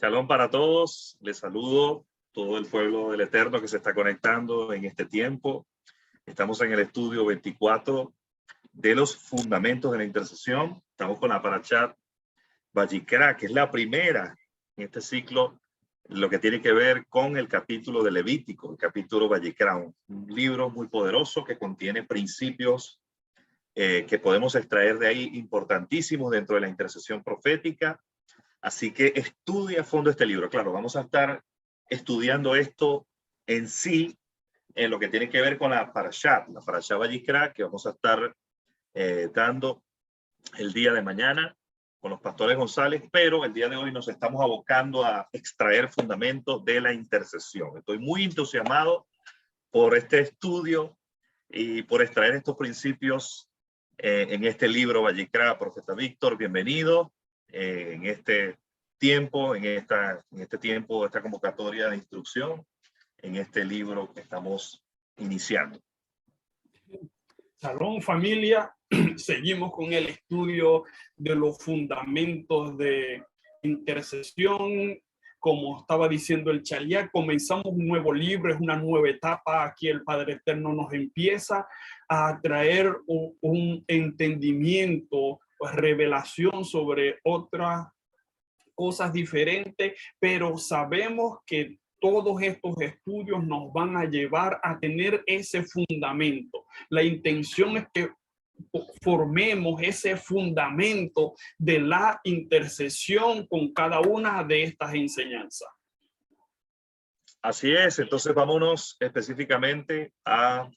Shalom para todos. Les saludo todo el pueblo del Eterno que se está conectando en este tiempo. Estamos en el estudio 24 de los fundamentos de la intercesión. Estamos con la Parashat Vayikra, que es la primera en este ciclo, lo que tiene que ver con el capítulo de Levítico, el capítulo Vayikra, un libro muy poderoso que contiene principios que podemos extraer de ahí importantísimos dentro de la intercesión profética. Así que estudia a fondo este libro. Claro, vamos a estar estudiando esto en sí, en lo que tiene que ver con la Parashat Vayikra, que vamos a estar dando el día de mañana con los pastores González, pero el día de hoy nos estamos abocando a extraer fundamentos de la intercesión. Estoy muy entusiasmado por este estudio y por extraer estos principios en este libro Vayikra. Profeta Víctor, bienvenido en este tiempo, esta convocatoria de instrucción, en este libro que estamos iniciando. Shalom, familia. Seguimos con el estudio de los fundamentos de intercesión. Como estaba diciendo el Chaliá, comenzamos un nuevo libro, es una nueva etapa. Aquí el Padre Eterno nos empieza a traer un entendimiento, revelación sobre otras cosas diferentes, pero sabemos que todos estos estudios nos van a llevar a tener ese fundamento. La intención es que formemos ese fundamento de la intercesión con cada una de estas enseñanzas. Así es, entonces vámonos específicamente a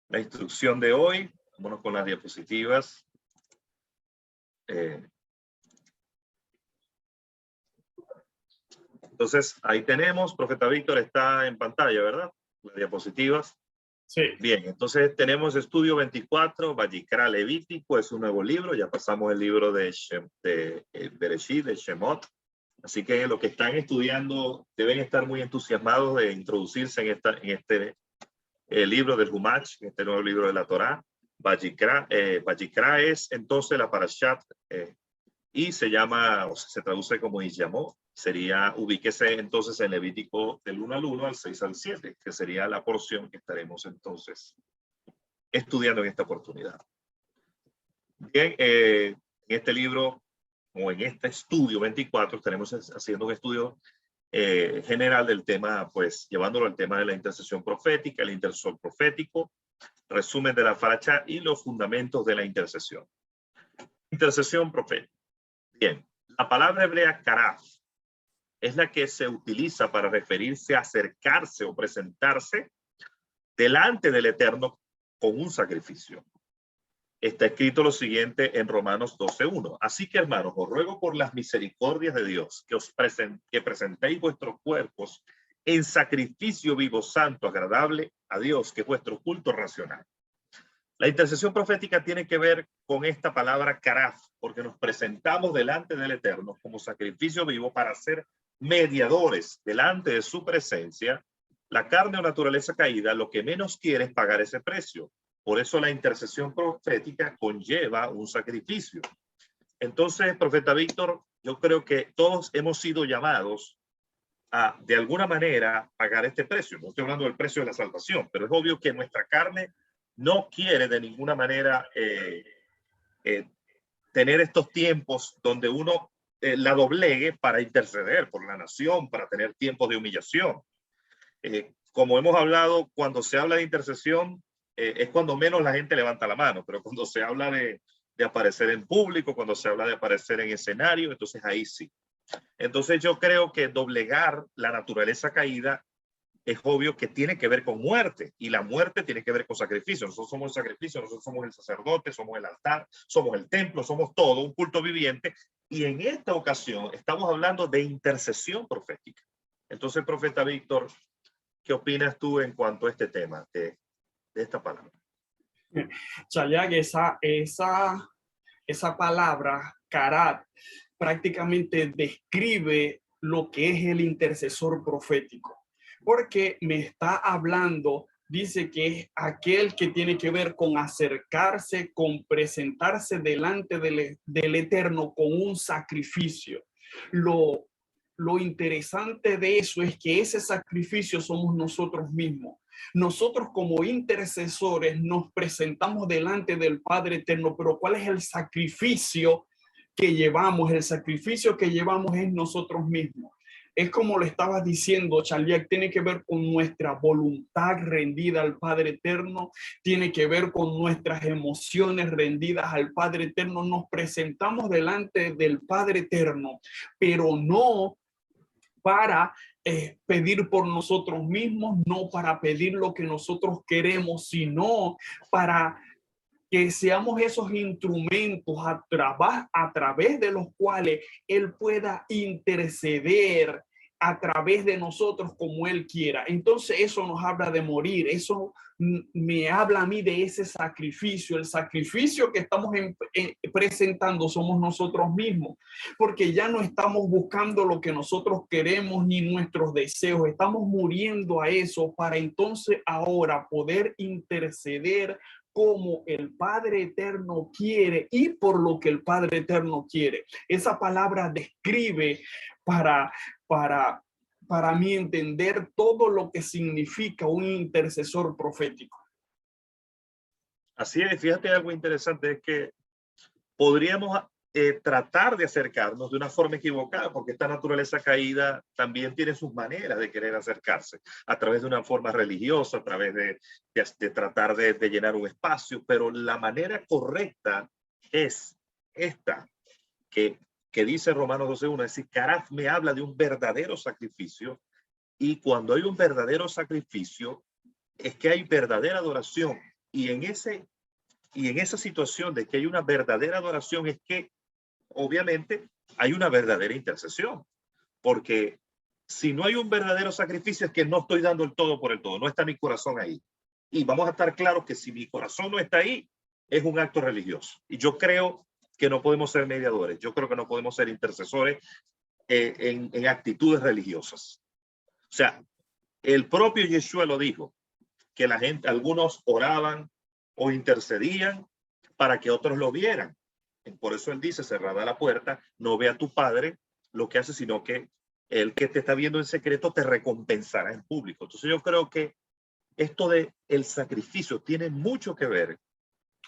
la instrucción de hoy. Vámonos con las diapositivas. Entonces, ahí tenemos, Profeta Víctor está en pantalla, ¿verdad? Las diapositivas. Sí. Bien, entonces tenemos estudio 24, Vayikra Levítico, es un nuevo libro, ya pasamos el libro de Bereshit, de Shemot. Así que los que están estudiando deben estar muy entusiasmados de introducirse en este libro del Humach, en este nuevo libro de la Torá. Vayikra es entonces la Parashat y se llama, o se traduce como Ishamó. Sería, ubíquese entonces en Levítico del 1 al 1 al 6 al 7, que sería la porción que estaremos entonces estudiando en esta oportunidad. Bien, en este libro o en este estudio 24 estaremos haciendo un estudio general del tema, pues llevándolo al tema de la intercesión profética, el intercesor profético, resumen de la Parashat y los fundamentos de la intercesión. Intercesión profética. Bien, la palabra hebrea karaf es la que se utiliza para referirse a acercarse o presentarse delante del Eterno con un sacrificio. Está escrito lo siguiente en Romanos 12:1. Así que, hermanos, os ruego por las misericordias de Dios que presentéis vuestros cuerpos en sacrificio vivo, santo, agradable a Dios, que es vuestro culto racional. La intercesión profética tiene que ver con esta palabra karaf, porque nos presentamos delante del Eterno como sacrificio vivo para ser mediadores delante de su presencia. La carne o naturaleza caída lo que menos quiere es pagar ese precio. Por eso la intercesión profética conlleva un sacrificio. Entonces, Profeta Víctor, yo creo que todos hemos sido llamados a, de alguna manera, pagar este precio. No estoy hablando del precio de la salvación, pero es obvio que nuestra carne no quiere de ninguna manera tener estos tiempos donde uno la doblegue para interceder por la nación, para tener tiempos de humillación. Como hemos hablado, cuando se habla de intercesión, es cuando menos la gente levanta la mano, pero cuando se habla de aparecer en público, cuando se habla de aparecer en escenario, entonces ahí sí. Entonces yo creo que doblegar la naturaleza caída es obvio que tiene que ver con muerte, y la muerte tiene que ver con sacrificio. Nosotros somos el sacrificio, nosotros somos el sacerdote, somos el altar, somos el templo, somos todo, un culto viviente. Y en esta ocasión estamos hablando de intercesión profética. Entonces, Profeta Víctor, ¿qué opinas tú en cuanto a este tema de esta palabra? Chayag, esa palabra, karat, prácticamente describe lo que es el intercesor profético, porque me está hablando, dice que es aquel que tiene que ver con acercarse, con presentarse delante del Eterno con un sacrificio. lo interesante de eso es que ese sacrificio somos nosotros mismos. Nosotros como intercesores nos presentamos delante del Padre Eterno, pero ¿cuál es el sacrificio que llevamos? El sacrificio que llevamos es nosotros mismos. Es como lo estabas diciendo, Chaliak, tiene que ver con nuestra voluntad rendida al Padre Eterno, tiene que ver con nuestras emociones rendidas al Padre Eterno. Nos presentamos delante del Padre Eterno, pero no para pedir por nosotros mismos, no para pedir lo que nosotros queremos, sino para que seamos esos instrumentos a través de los cuales Él pueda interceder a través de nosotros como Él quiera. Entonces eso nos habla de morir, eso me habla a mí de ese sacrificio. El sacrificio que estamos presentando somos nosotros mismos, porque ya no estamos buscando lo que nosotros queremos ni nuestros deseos, estamos muriendo a eso para entonces ahora poder interceder como el Padre Eterno quiere y por lo que el Padre Eterno quiere. Esa palabra describe para mí entender todo lo que significa un intercesor profético. Así es, fíjate, algo interesante es que podríamos tratar de acercarnos de una forma equivocada, porque esta naturaleza caída también tiene sus maneras de querer acercarse, a través de una forma religiosa, a través de tratar de llenar un espacio, pero la manera correcta es esta, que dice Romanos 12:1, es decir, Caraf me habla de un verdadero sacrificio, y cuando hay un verdadero sacrificio, es que hay verdadera adoración, y en esa situación de que hay una verdadera adoración es que obviamente hay una verdadera intercesión, porque si no hay un verdadero sacrificio es que no estoy dando el todo por el todo, no está mi corazón ahí. Y vamos a estar claros que si mi corazón no está ahí, es un acto religioso. Y yo creo que no podemos ser mediadores, yo creo que no podemos ser intercesores en actitudes religiosas. O sea, el propio Yeshua lo dijo, que la gente, algunos oraban o intercedían para que otros lo vieran. Por eso él dice, cerrada la puerta, no ve a tu padre lo que hace, sino que el que te está viendo en secreto te recompensará en público. Entonces yo creo que esto de el sacrificio tiene mucho que ver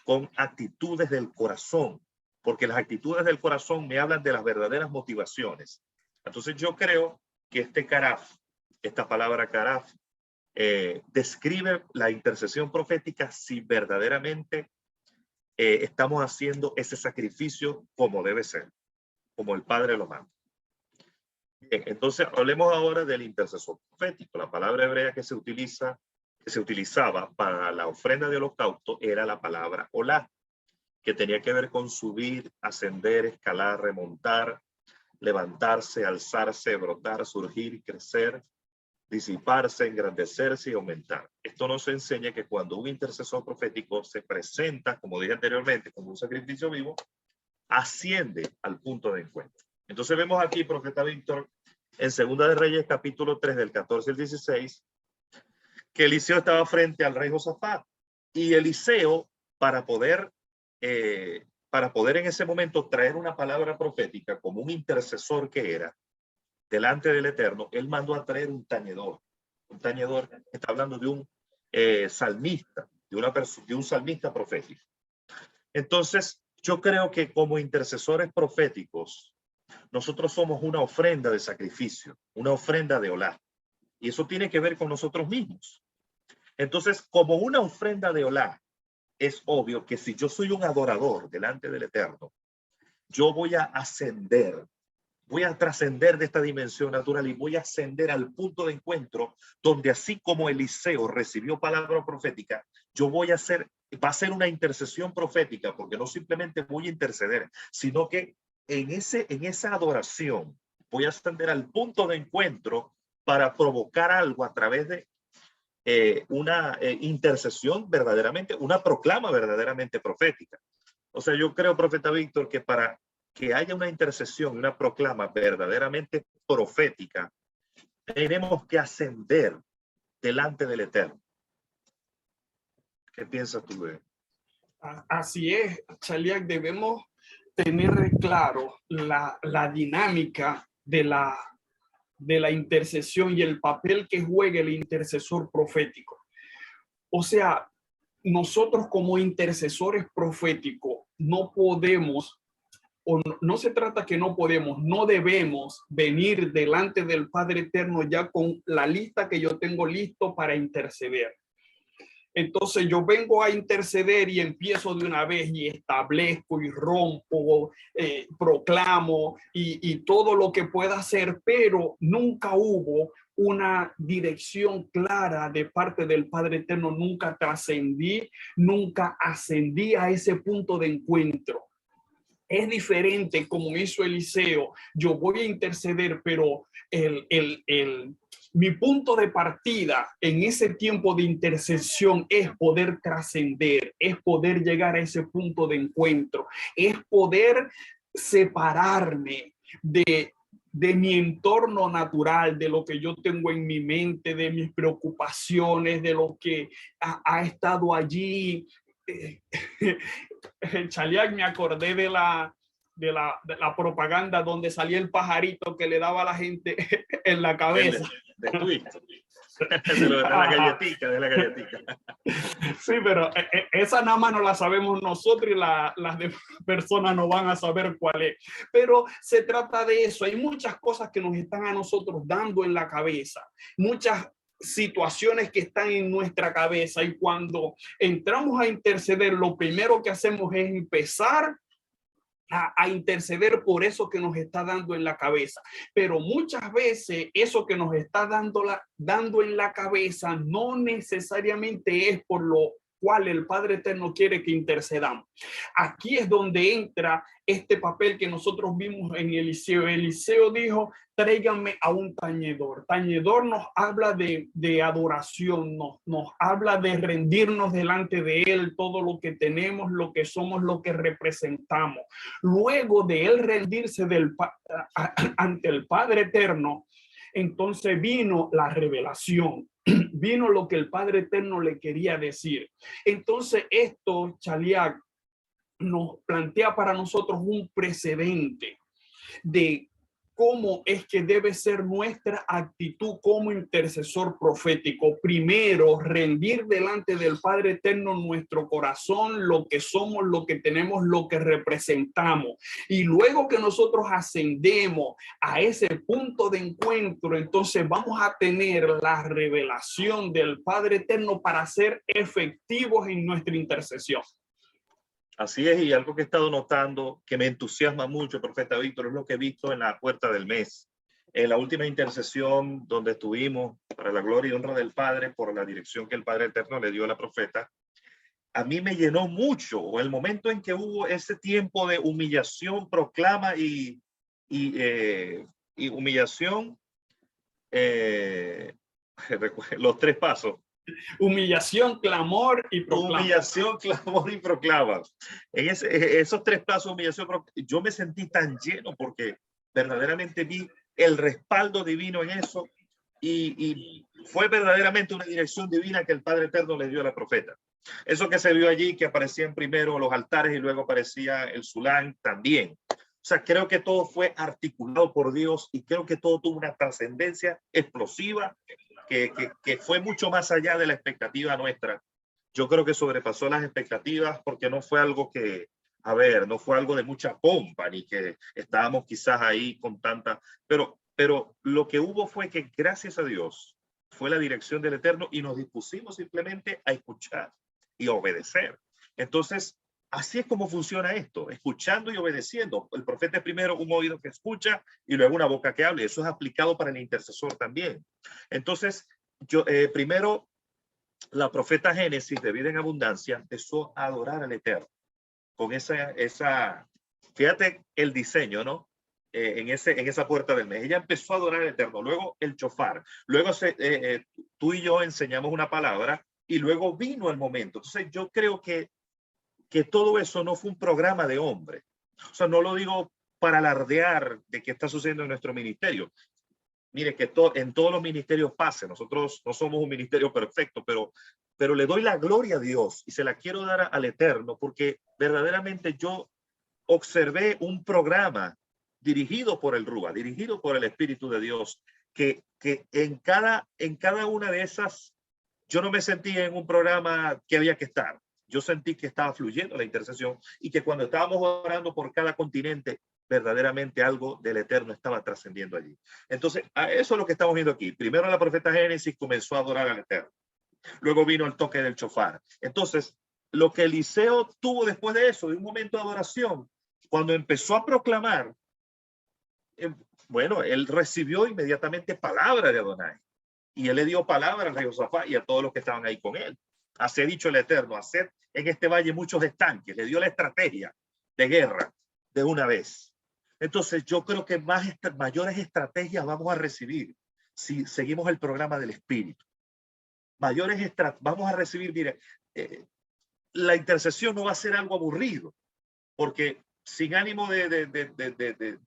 con actitudes del corazón, porque las actitudes del corazón me hablan de las verdaderas motivaciones. Entonces yo creo que este caraf, esta palabra caraf, describe la intercesión profética si verdaderamente estamos haciendo ese sacrificio como debe ser, como el Padre lo manda. Bien, entonces hablemos ahora del intercesor profético. La palabra hebrea que se utilizaba para la ofrenda de holocausto era la palabra olá, que tenía que ver con subir, ascender, escalar, remontar, levantarse, alzarse, brotar, surgir, crecer, disiparse, engrandecerse y aumentar. Esto nos enseña que cuando un intercesor profético se presenta, como dije anteriormente, como un sacrificio vivo, asciende al punto de encuentro. Entonces vemos aquí, profeta Víctor, en Segunda de Reyes, capítulo 3, del 14 al 16, que Eliseo estaba frente al rey Josafat. Y Eliseo, para poder en ese momento traer una palabra profética como un intercesor que era, delante del Eterno, él mandó a traer un tañedor. Un tañedor está hablando de un salmista, de un salmista profético. Entonces, yo creo que como intercesores proféticos, nosotros somos una ofrenda de sacrificio, una ofrenda de olá. Y eso tiene que ver con nosotros mismos. Entonces, como una ofrenda de olá, es obvio que si yo soy un adorador delante del Eterno, yo voy a ascender, voy a trascender de esta dimensión natural y voy a ascender al punto de encuentro donde así como Eliseo recibió palabra profética, yo voy a hacer, va a ser una intercesión profética, porque no simplemente voy a interceder, sino que en esa adoración voy a ascender al punto de encuentro para provocar algo a través de una intercesión verdaderamente, una proclama verdaderamente profética. O sea, yo creo, profeta Víctor, que para que haya una intercesión, una proclama verdaderamente profética, tenemos que ascender delante del Eterno. ¿Qué piensas tú de eso? Así es, Chaliak, debemos tener claro la dinámica de la de la intercesión y el papel que juega el intercesor profético. O sea, nosotros como intercesores proféticos no podemos, o no se trata que no podemos, no debemos venir delante del Padre Eterno ya con la lista que yo tengo listo para interceder. Entonces yo vengo a interceder y empiezo de una vez y establezco y rompo, proclamo y todo lo que pueda hacer, pero nunca hubo una dirección clara de parte del Padre Eterno, nunca trascendí, nunca ascendí a ese punto de encuentro. Es diferente como hizo Eliseo, yo voy a interceder, pero mi punto de partida en ese tiempo de intercesión es poder trascender, es poder llegar a ese punto de encuentro, es poder separarme de mi entorno natural, de lo que yo tengo en mi mente, de mis preocupaciones, de lo que ha estado allí. Chaliak, me acordé de la propaganda donde salía el pajarito que le daba a la gente en la cabeza. De la galletita, de la galletita. Sí, pero esa nada más no la sabemos nosotros y las demás personas no van a saber cuál es. Pero se trata de eso. Hay muchas cosas que nos están a nosotros dando en la cabeza. Muchas situaciones que están en nuestra cabeza, y cuando entramos a interceder, lo primero que hacemos es empezar a interceder por eso que nos está dando en la cabeza. Pero muchas veces eso que nos está dando en la cabeza no necesariamente es por lo cual el Padre Eterno quiere que intercedamos. Aquí es donde entra este papel que nosotros vimos en Eliseo. Eliseo dijo: tráiganme a un tañedor. Tañedor nos habla de adoración, nos habla de rendirnos delante de él, todo lo que tenemos, lo que somos, lo que representamos. Luego de él rendirse ante el Padre Eterno, entonces vino la revelación, vino lo que el Padre Eterno le quería decir. Entonces esto, Chaliak, nos plantea para nosotros un precedente de cómo es que debe ser nuestra actitud como intercesor profético. Primero, rendir delante del Padre Eterno nuestro corazón, lo que somos, lo que tenemos, lo que representamos. Y luego que nosotros ascendemos a ese punto de encuentro, entonces vamos a tener la revelación del Padre Eterno para ser efectivos en nuestra intercesión. Así es, y algo que he estado notando que me entusiasma mucho, profeta Víctor, es lo que he visto en la puerta del mes. En la última intercesión donde estuvimos para la gloria y honra del Padre, por la dirección que el Padre Eterno le dio a la profeta, a mí me llenó mucho el momento en que hubo ese tiempo de humillación, proclama y humillación, los tres pasos. Humillación, clamor y proclama. Humillación, clamor y proclama. En esos tres pasos, humillación, yo me sentí tan lleno porque verdaderamente vi el respaldo divino en eso, y fue verdaderamente una dirección divina que el Padre Eterno le dio a la profeta. Eso que se vio allí, que aparecían primero los altares y luego aparecía el Sulán también. O sea, creo que todo fue articulado por Dios, y creo que todo tuvo una trascendencia explosiva que fue mucho más allá de la expectativa nuestra. Yo creo que sobrepasó las expectativas, porque no fue algo que, no fue algo de mucha pompa, ni que estábamos quizás ahí con tanta, pero lo que hubo fue que, gracias a Dios, fue la dirección del Eterno y nos dispusimos simplemente a escuchar y a obedecer. Entonces, así es como funciona esto, escuchando y obedeciendo. El profeta es primero un oído que escucha y luego una boca que hable. Eso es aplicado para el intercesor también. Entonces, primero, la profeta Génesis, de vida en abundancia, empezó a adorar al Eterno con esa fíjate el diseño, ¿no? En esa puerta del mes. Ella empezó a adorar al Eterno, luego el chofar, luego tú y yo enseñamos una palabra, y luego vino el momento. Entonces yo creo que todo eso no fue un programa de hombre. O sea, no lo digo para alardear de qué está sucediendo en nuestro ministerio. Mire, que en todos los ministerios pase. Nosotros no somos un ministerio perfecto, pero le doy la gloria a Dios y se la quiero dar al Eterno, porque verdaderamente yo observé un programa dirigido por el Rúa, dirigido por el Espíritu de Dios, que en cada una de esas, yo no me sentí en un programa que había que estar. Yo sentí que estaba fluyendo la intercesión y que cuando estábamos orando por cada continente, verdaderamente algo del Eterno estaba trascendiendo allí. Entonces, a eso es lo que estamos viendo aquí. Primero la profeta Génesis comenzó a adorar al Eterno. Luego vino el toque del shofar. Entonces, lo que Eliseo tuvo después de eso, de un momento de adoración, cuando empezó a proclamar, bueno, él recibió inmediatamente palabra de Adonai. Y él le dio palabra a Josafat y a todos los que estaban ahí con él. Así ha dicho el Eterno, hacer en este valle muchos estanques. Le dio la estrategia de guerra de una vez. Entonces yo creo que mayores estrategias vamos a recibir si seguimos el programa del Espíritu. Vamos a recibir, mire, la intercesión no va a ser algo aburrido, porque sin ánimo de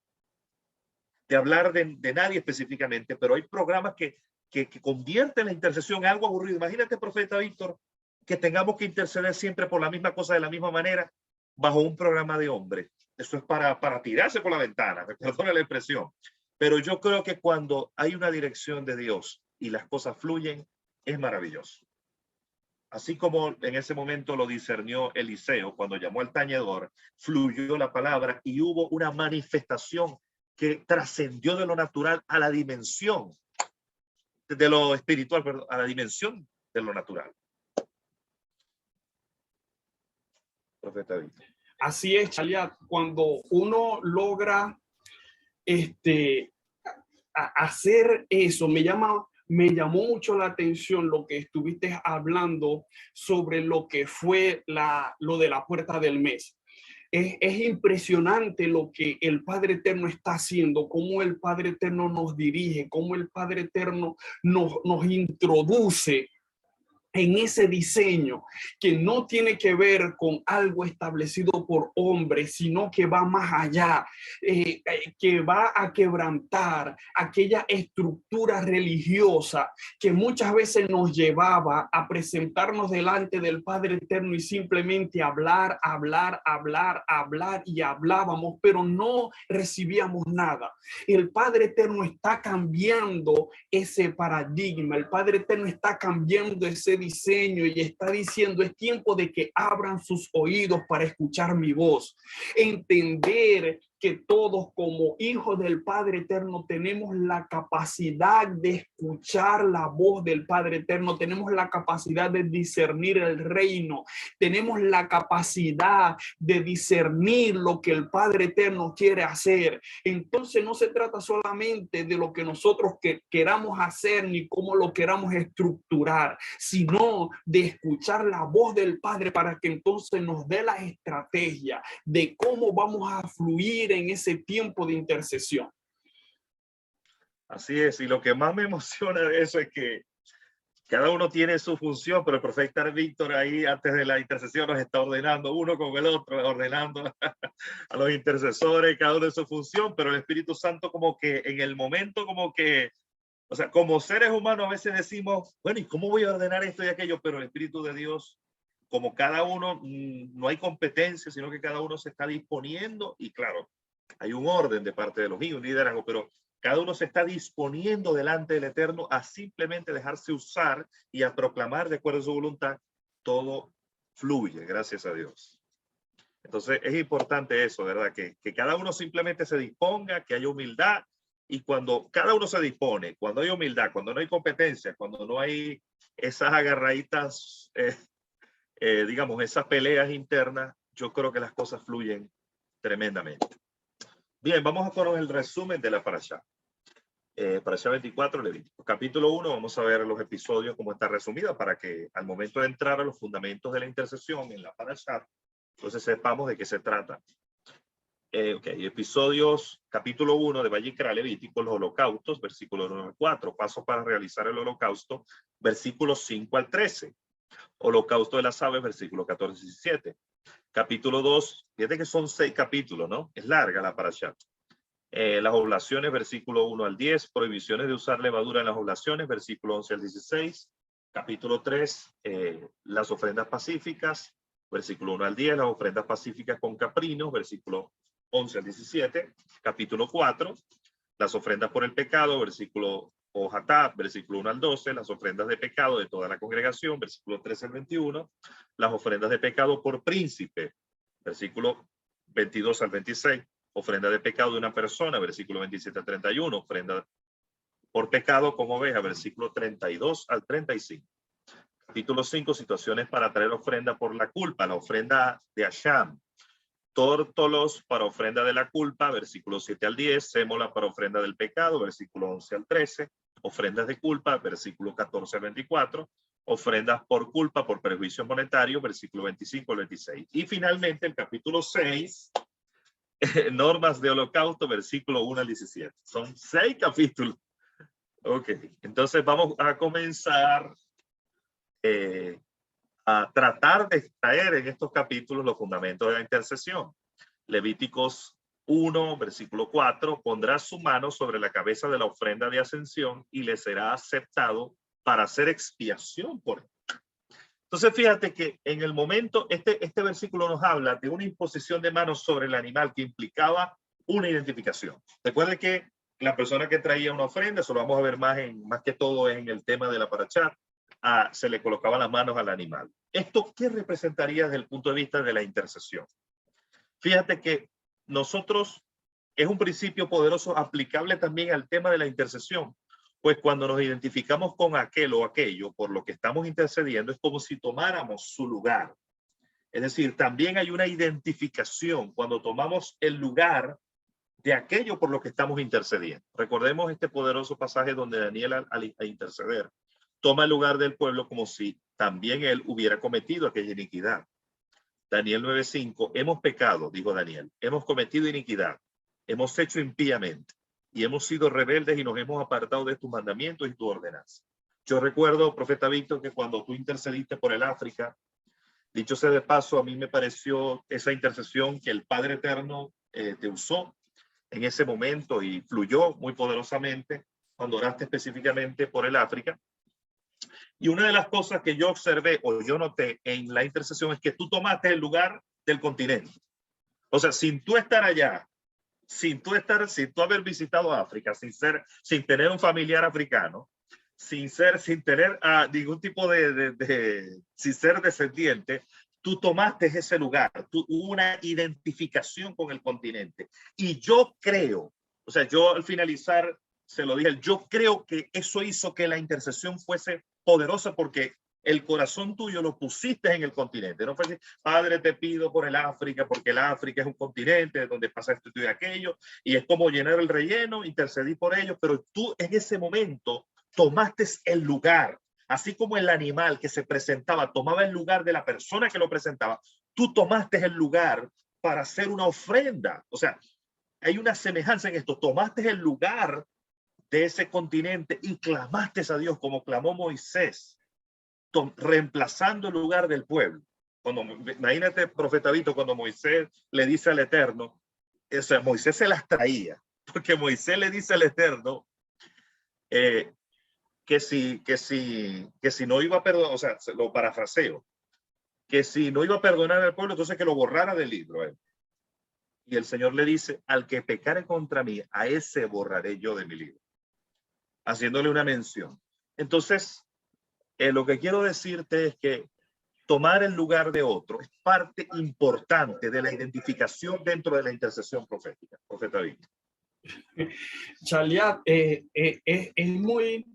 hablar de nadie específicamente, pero hay programas que convierten la intercesión en algo aburrido. Imagínate, profeta Víctor, que tengamos que interceder siempre por la misma cosa de la misma manera bajo un programa de hombres. Eso es para tirarse por la ventana, me perdona la expresión. Pero yo creo que cuando hay una dirección de Dios y las cosas fluyen, es maravilloso. Así como en ese momento lo discernió Eliseo cuando llamó al tañedor, fluyó la palabra y hubo una manifestación que trascendió de lo natural a la dimensión de lo espiritual, perdón, a la dimensión de lo natural. Profeta Víctor. Así es, Chaliat, cuando uno logra hacer eso, me llamó mucho la atención lo que estuviste hablando sobre lo que fue lo de la puerta del mes. Es impresionante lo que el Padre Eterno está haciendo, cómo el Padre Eterno nos dirige, cómo el Padre Eterno nos introduce en ese diseño que no tiene que ver con algo establecido por hombres, sino que va más allá, que va a quebrantar aquella estructura religiosa que muchas veces nos llevaba a presentarnos delante del Padre Eterno y simplemente hablar y hablábamos, pero no recibíamos nada. El Padre Eterno está cambiando ese paradigma, el Padre Eterno está cambiando ese diseño y está diciendo: es tiempo de que abran sus oídos para escuchar mi voz, entender que todos como hijos del Padre Eterno tenemos la capacidad de escuchar la voz del Padre Eterno, tenemos la capacidad de discernir el reino, tenemos la capacidad de discernir lo que el Padre Eterno quiere hacer. Entonces no se trata solamente de lo que nosotros queramos hacer ni cómo lo queramos estructurar, sino de escuchar la voz del Padre para que entonces nos dé la estrategia de cómo vamos a fluir en ese tiempo de intercesión. Así es, y lo que más me emociona de eso es que cada uno tiene su función, pero el profeta Víctor ahí antes de la intercesión nos está ordenando uno con el otro, ordenando a los intercesores, cada uno de su función, pero el Espíritu Santo como que en el momento como que, o sea, como seres humanos a veces decimos, bueno, ¿y cómo voy a ordenar esto y aquello? Pero el Espíritu de Dios, como cada uno, no hay competencia, sino que cada uno se está disponiendo y claro, hay un orden de parte de los hijos, un liderazgo, pero cada uno se está disponiendo delante del Eterno a simplemente dejarse usar y a proclamar de acuerdo a su voluntad. Todo fluye, gracias a Dios. Entonces es importante eso, ¿verdad? Que cada uno simplemente se disponga, que haya humildad, y cuando cada uno se dispone, cuando hay humildad, cuando no hay competencia, cuando no hay esas agarraditas, digamos, esas peleas internas, yo creo que las cosas fluyen tremendamente. Bien, vamos con el resumen de la parashá. Parashá 24, Levítico. Capítulo 1, vamos a ver los episodios como está resumida para que al momento de entrar a los fundamentos de la intercesión en la parashá, entonces sepamos de qué se trata. Episodios, capítulo 1 de Vayikra, Levítico, los holocaustos, versículos 1 al 4, pasos para realizar el holocausto, versículos 5 al 13. Holocausto de las aves, versículos 14 y 17. Capítulo 2, fíjate que son 6 capítulos, ¿no? Es larga la parashá. Las oblaciones, versículo 1 al 10, prohibiciones de usar levadura en las oblaciones, versículo 11 al 16. Capítulo 3, las ofrendas pacíficas, versículo 1 al 10, las ofrendas pacíficas con caprinos, versículo 11 al 17. Capítulo 4, las ofrendas por el pecado, versículo o Hatat, versículo 1 al 12, las ofrendas de pecado de toda la congregación, versículo 13 al 21, las ofrendas de pecado por príncipe, versículo 22 al 26, ofrenda de pecado de una persona, versículo 27 al 31, ofrenda por pecado como oveja, versículo 32 al 35. Capítulo 5, situaciones para traer ofrenda por la culpa, la ofrenda de Asham. Tórtolos para ofrenda de la culpa, versículo 7 al 10, sémola para ofrenda del pecado, versículo 11 al 13, ofrendas de culpa, versículo 14 al 24, ofrendas por culpa, por prejuicio monetario, versículo 25 al 26. Y finalmente el capítulo 6, normas de holocausto, versículo 1 al 17. Son 6 capítulos. Ok, entonces vamos a comenzar a tratar de extraer en estos capítulos los fundamentos de la intercesión. Levíticos 1, versículo 4, pondrá su mano sobre la cabeza de la ofrenda de ascensión y le será aceptado para hacer expiación por él. Entonces, fíjate que en el momento, este versículo nos habla de una imposición de manos sobre el animal que implicaba una identificación. Recuerden que la persona que traía una ofrenda, eso lo vamos a ver más que todo en el tema de la parachá, se le colocaban las manos al animal. ¿Esto qué representaría desde el punto de vista de la intercesión? Fíjate que nosotros, es un principio poderoso aplicable también al tema de la intercesión, pues cuando nos identificamos con aquel o aquello por lo que estamos intercediendo, es como si tomáramos su lugar. Es decir, también hay una identificación cuando tomamos el lugar de aquello por lo que estamos intercediendo. Recordemos este poderoso pasaje donde Daniel al interceder toma el lugar del pueblo como si también él hubiera cometido aquella iniquidad. Daniel 9:5, hemos pecado, dijo Daniel, hemos cometido iniquidad, hemos hecho impíamente y hemos sido rebeldes y nos hemos apartado de tus mandamientos y tu ordenanza. Yo recuerdo, profeta Víctor, que cuando tú intercediste por el África, dicho sea de paso, a mí me pareció esa intercesión que el Padre Eterno te usó en ese momento y fluyó muy poderosamente cuando oraste específicamente por el África. Y una de las cosas que yo observé o yo noté en la intercesión es que tú tomaste el lugar del continente. O sea, sin tú estar allá, sin tú haber visitado África, sin tener un familiar africano, sin tener ningún tipo sin ser descendiente, tú tomaste ese lugar, hubo una identificación con el continente. Y yo creo, o sea, yo al finalizar se lo dije, yo creo que eso hizo que la intercesión fuese poderosa porque el corazón tuyo lo pusiste en el continente. No fue así, Padre, te pido por el África, porque el África es un continente donde pasa esto y aquello, y es como llenar el relleno, intercedí por ellos, pero tú en ese momento tomaste el lugar, así como el animal que se presentaba tomaba el lugar de la persona que lo presentaba, tú tomaste el lugar para hacer una ofrenda. O sea, hay una semejanza en esto, tomaste el lugar de ese continente y clamaste a Dios como clamó Moisés, reemplazando el lugar del pueblo. Imagínate, profeta Vito, cuando Moisés le dice al Eterno, o sea, Moisés se las traía, porque Moisés le dice al Eterno que si no iba a perdonar, o sea, lo parafraseo, que si no iba a perdonar al pueblo, entonces que lo borrara del libro. Y el Señor le dice, al que pecare contra mí, a ese borraré yo de mi libro, haciéndole una mención. Entonces, lo que quiero decirte es que tomar el lugar de otro es parte importante de la identificación dentro de la intercesión profética. Profeta Víctor. Chaliad, es muy,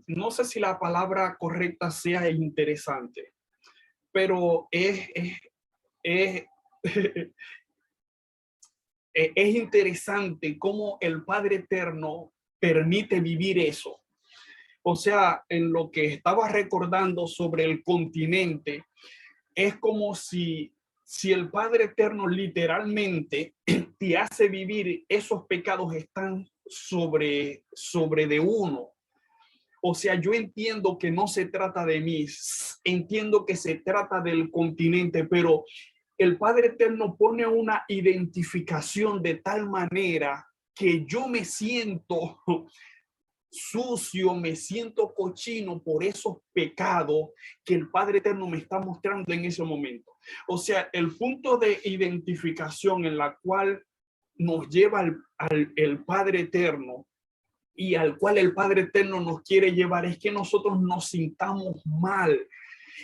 no sé si la palabra correcta sea interesante, pero es interesante cómo el Padre Eterno permite vivir eso. O sea, en lo que estaba recordando sobre el continente, es como si el Padre Eterno literalmente te hace vivir esos pecados están sobre de uno. O sea, yo entiendo que no se trata de mí, entiendo que se trata del continente, pero el Padre Eterno pone una identificación de tal manera que yo me siento sucio, me siento cochino por esos pecados que el Padre Eterno me está mostrando en ese momento. O sea, el punto de identificación en la cual nos lleva el Padre Eterno y al cual el Padre Eterno nos quiere llevar es que nosotros nos sintamos mal.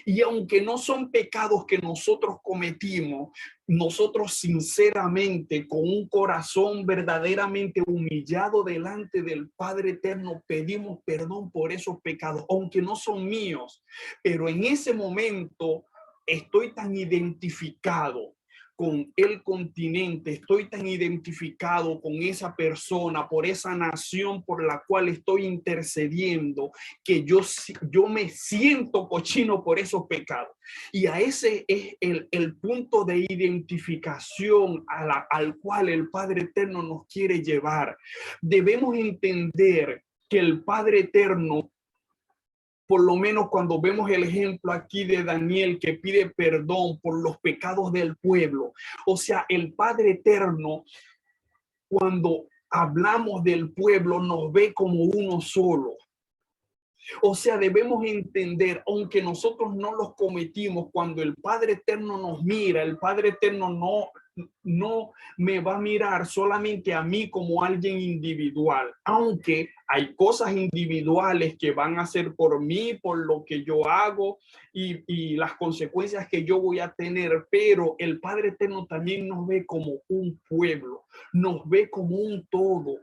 Y aunque no son pecados que nosotros cometimos, nosotros sinceramente, con un corazón verdaderamente humillado delante del Padre Eterno, pedimos perdón por esos pecados, aunque no son míos. Pero en ese momento estoy tan identificado con el continente, estoy tan identificado con esa persona, por esa nación por la cual estoy intercediendo, que yo me siento cochino por esos pecados. Y a ese es el punto de identificación al cual el Padre Eterno nos quiere llevar. Debemos entender que el Padre Eterno, por lo menos cuando vemos el ejemplo aquí de Daniel que pide perdón por los pecados del pueblo, o sea, el Padre Eterno, cuando hablamos del pueblo, nos ve como uno solo. O sea, debemos entender, aunque nosotros no los cometimos, cuando el Padre Eterno nos mira, el Padre Eterno no me va a mirar solamente a mí como alguien individual, aunque hay cosas individuales que van a hacer por mí, por lo que yo hago y las consecuencias que yo voy a tener, pero el Padre Eterno también nos ve como un pueblo, nos ve como un todo.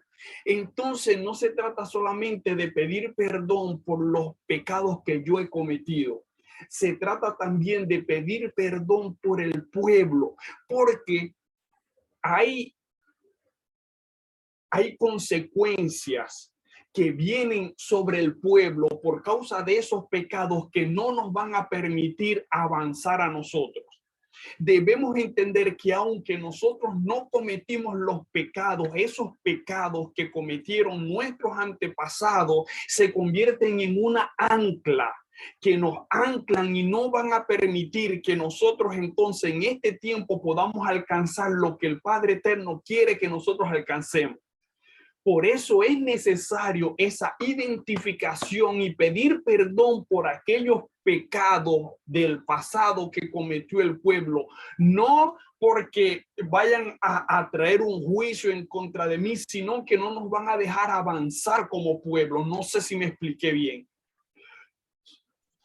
Entonces no se trata solamente de pedir perdón por los pecados que yo he cometido. Se trata también de pedir perdón por el pueblo, porque hay consecuencias que vienen sobre el pueblo por causa de esos pecados que no nos van a permitir avanzar a nosotros. Debemos entender que aunque nosotros no cometimos los pecados, esos pecados que cometieron nuestros antepasados se convierten en una ancla, que nos anclan y no van a permitir que nosotros entonces en este tiempo podamos alcanzar lo que el Padre Eterno quiere que nosotros alcancemos. Por eso es necesario esa identificación y pedir perdón por aquellos pecados del pasado que cometió el pueblo, no porque vayan a traer un juicio en contra de mí, sino que no nos van a dejar avanzar como pueblo. No sé si me expliqué bien.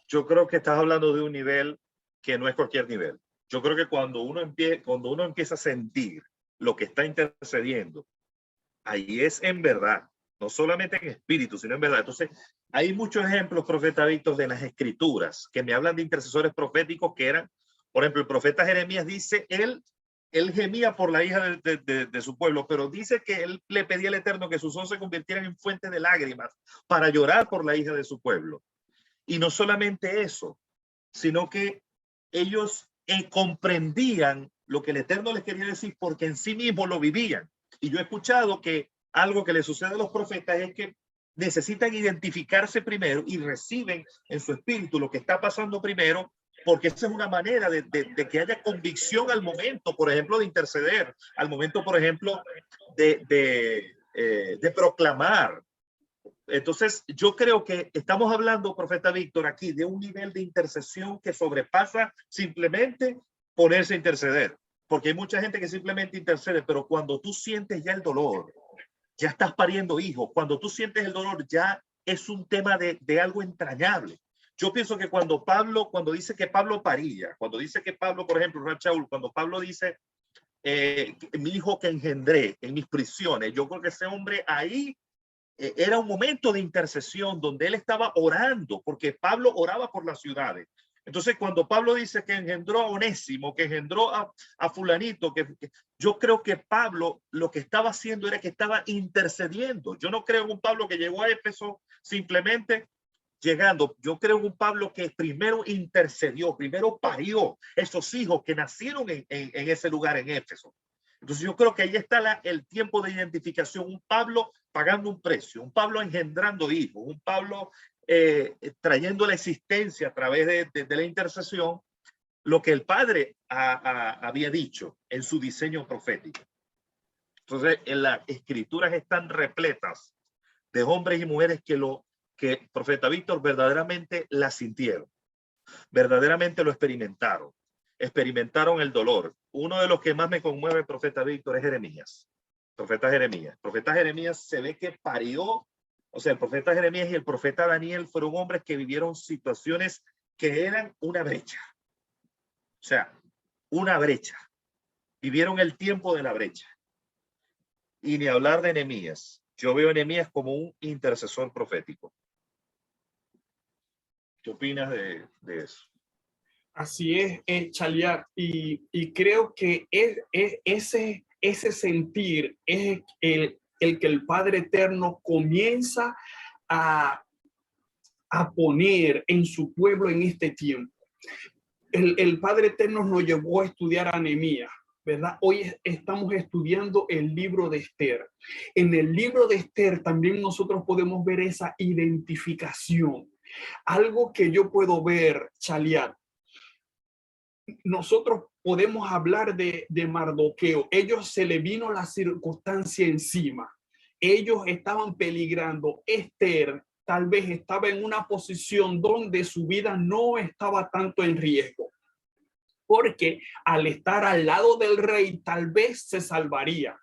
Yo creo que estás hablando de un nivel que no es cualquier nivel. Yo creo que cuando uno empieza a sentir lo que está intercediendo, ahí es en verdad, no solamente en espíritu, sino en verdad. Entonces, hay muchos ejemplos, profeta Víctor, de las escrituras que me hablan de intercesores proféticos que eran, por ejemplo, el profeta Jeremías dice, él gemía por la hija de su pueblo, pero dice que él le pedía al Eterno que sus ojos se convirtieran en fuente de lágrimas para llorar por la hija de su pueblo. Y no solamente eso, sino que ellos comprendían lo que el Eterno les quería decir porque en sí mismos lo vivían. Y yo he escuchado que algo que le sucede a los profetas es que necesitan identificarse primero y reciben en su espíritu lo que está pasando primero, porque esa es una manera de que haya convicción al momento, por ejemplo, de interceder, al momento, por ejemplo, de proclamar. Entonces, yo creo que estamos hablando, profeta Víctor, aquí de un nivel de intercesión que sobrepasa simplemente ponerse a interceder. Porque hay mucha gente que simplemente intercede, pero cuando tú sientes ya el dolor, ya estás pariendo hijos, cuando tú sientes el dolor ya es un tema de algo entrañable. Yo pienso que cuando dice que Pablo paría, cuando dice que Pablo, por ejemplo, Rachaul, cuando Pablo dice, mi hijo que engendré en mis prisiones, yo creo que ese hombre ahí era un momento de intercesión donde él estaba orando, porque Pablo oraba por las ciudades. Entonces, cuando Pablo dice que engendró a Onésimo, que engendró a fulanito, yo creo que Pablo lo que estaba haciendo era que estaba intercediendo. Yo no creo en un Pablo que llegó a Éfeso simplemente llegando. Yo creo en un Pablo que primero intercedió, primero parió esos hijos que nacieron en ese lugar en Éfeso. Entonces yo creo que ahí está el tiempo de identificación, un Pablo pagando un precio, un Pablo engendrando hijos, un Pablo trayendo la existencia a través de la intercesión, lo que el Padre había dicho en su diseño profético. Entonces en las escrituras están repletas de hombres y mujeres que el profeta Víctor verdaderamente la sintieron, verdaderamente lo experimentaron el dolor. Uno de los que más me conmueve, profeta Víctor, es Jeremías. Profeta Jeremías se ve que parió O sea, el profeta Jeremías y el profeta Daniel fueron hombres que vivieron situaciones que eran una brecha. O sea, una brecha. Vivieron el tiempo de la brecha. Y ni hablar de Nehemías. Yo veo a Nehemías como un intercesor profético. ¿Qué opinas de eso? Así es, Chaliar, y creo que ese sentir es el que el Padre Eterno comienza a, a poner en su pueblo en este tiempo. El Padre Eterno nos llevó a estudiar a Nehemías, ¿verdad? Hoy estamos estudiando el libro de Esther. En el libro de Esther también nosotros podemos ver esa identificación. Algo que yo puedo ver, Chaliar. Nosotros podemos hablar de Mardoqueo. Ellos se le vino la circunstancia encima. Ellos estaban peligrando. Esther tal vez estaba en una posición donde su vida no estaba tanto en riesgo, porque al estar al lado del rey tal vez se salvaría.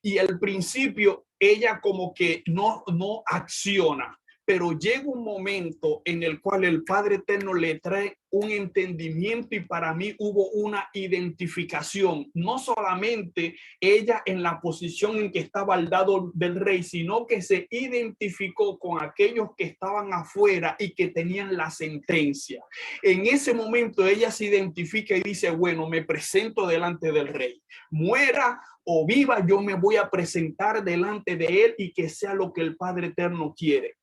Y al principio ella como que no acciona, pero llega un momento en el cual el Padre Eterno le trae un entendimiento y para mí hubo una identificación, no solamente ella en la posición en que estaba al lado del rey, sino que se identificó con aquellos que estaban afuera y que tenían la sentencia. En ese momento ella se identifica y dice, bueno, me presento delante del rey, muera o viva, yo me voy a presentar delante de él y que sea lo que el Padre Eterno quiere.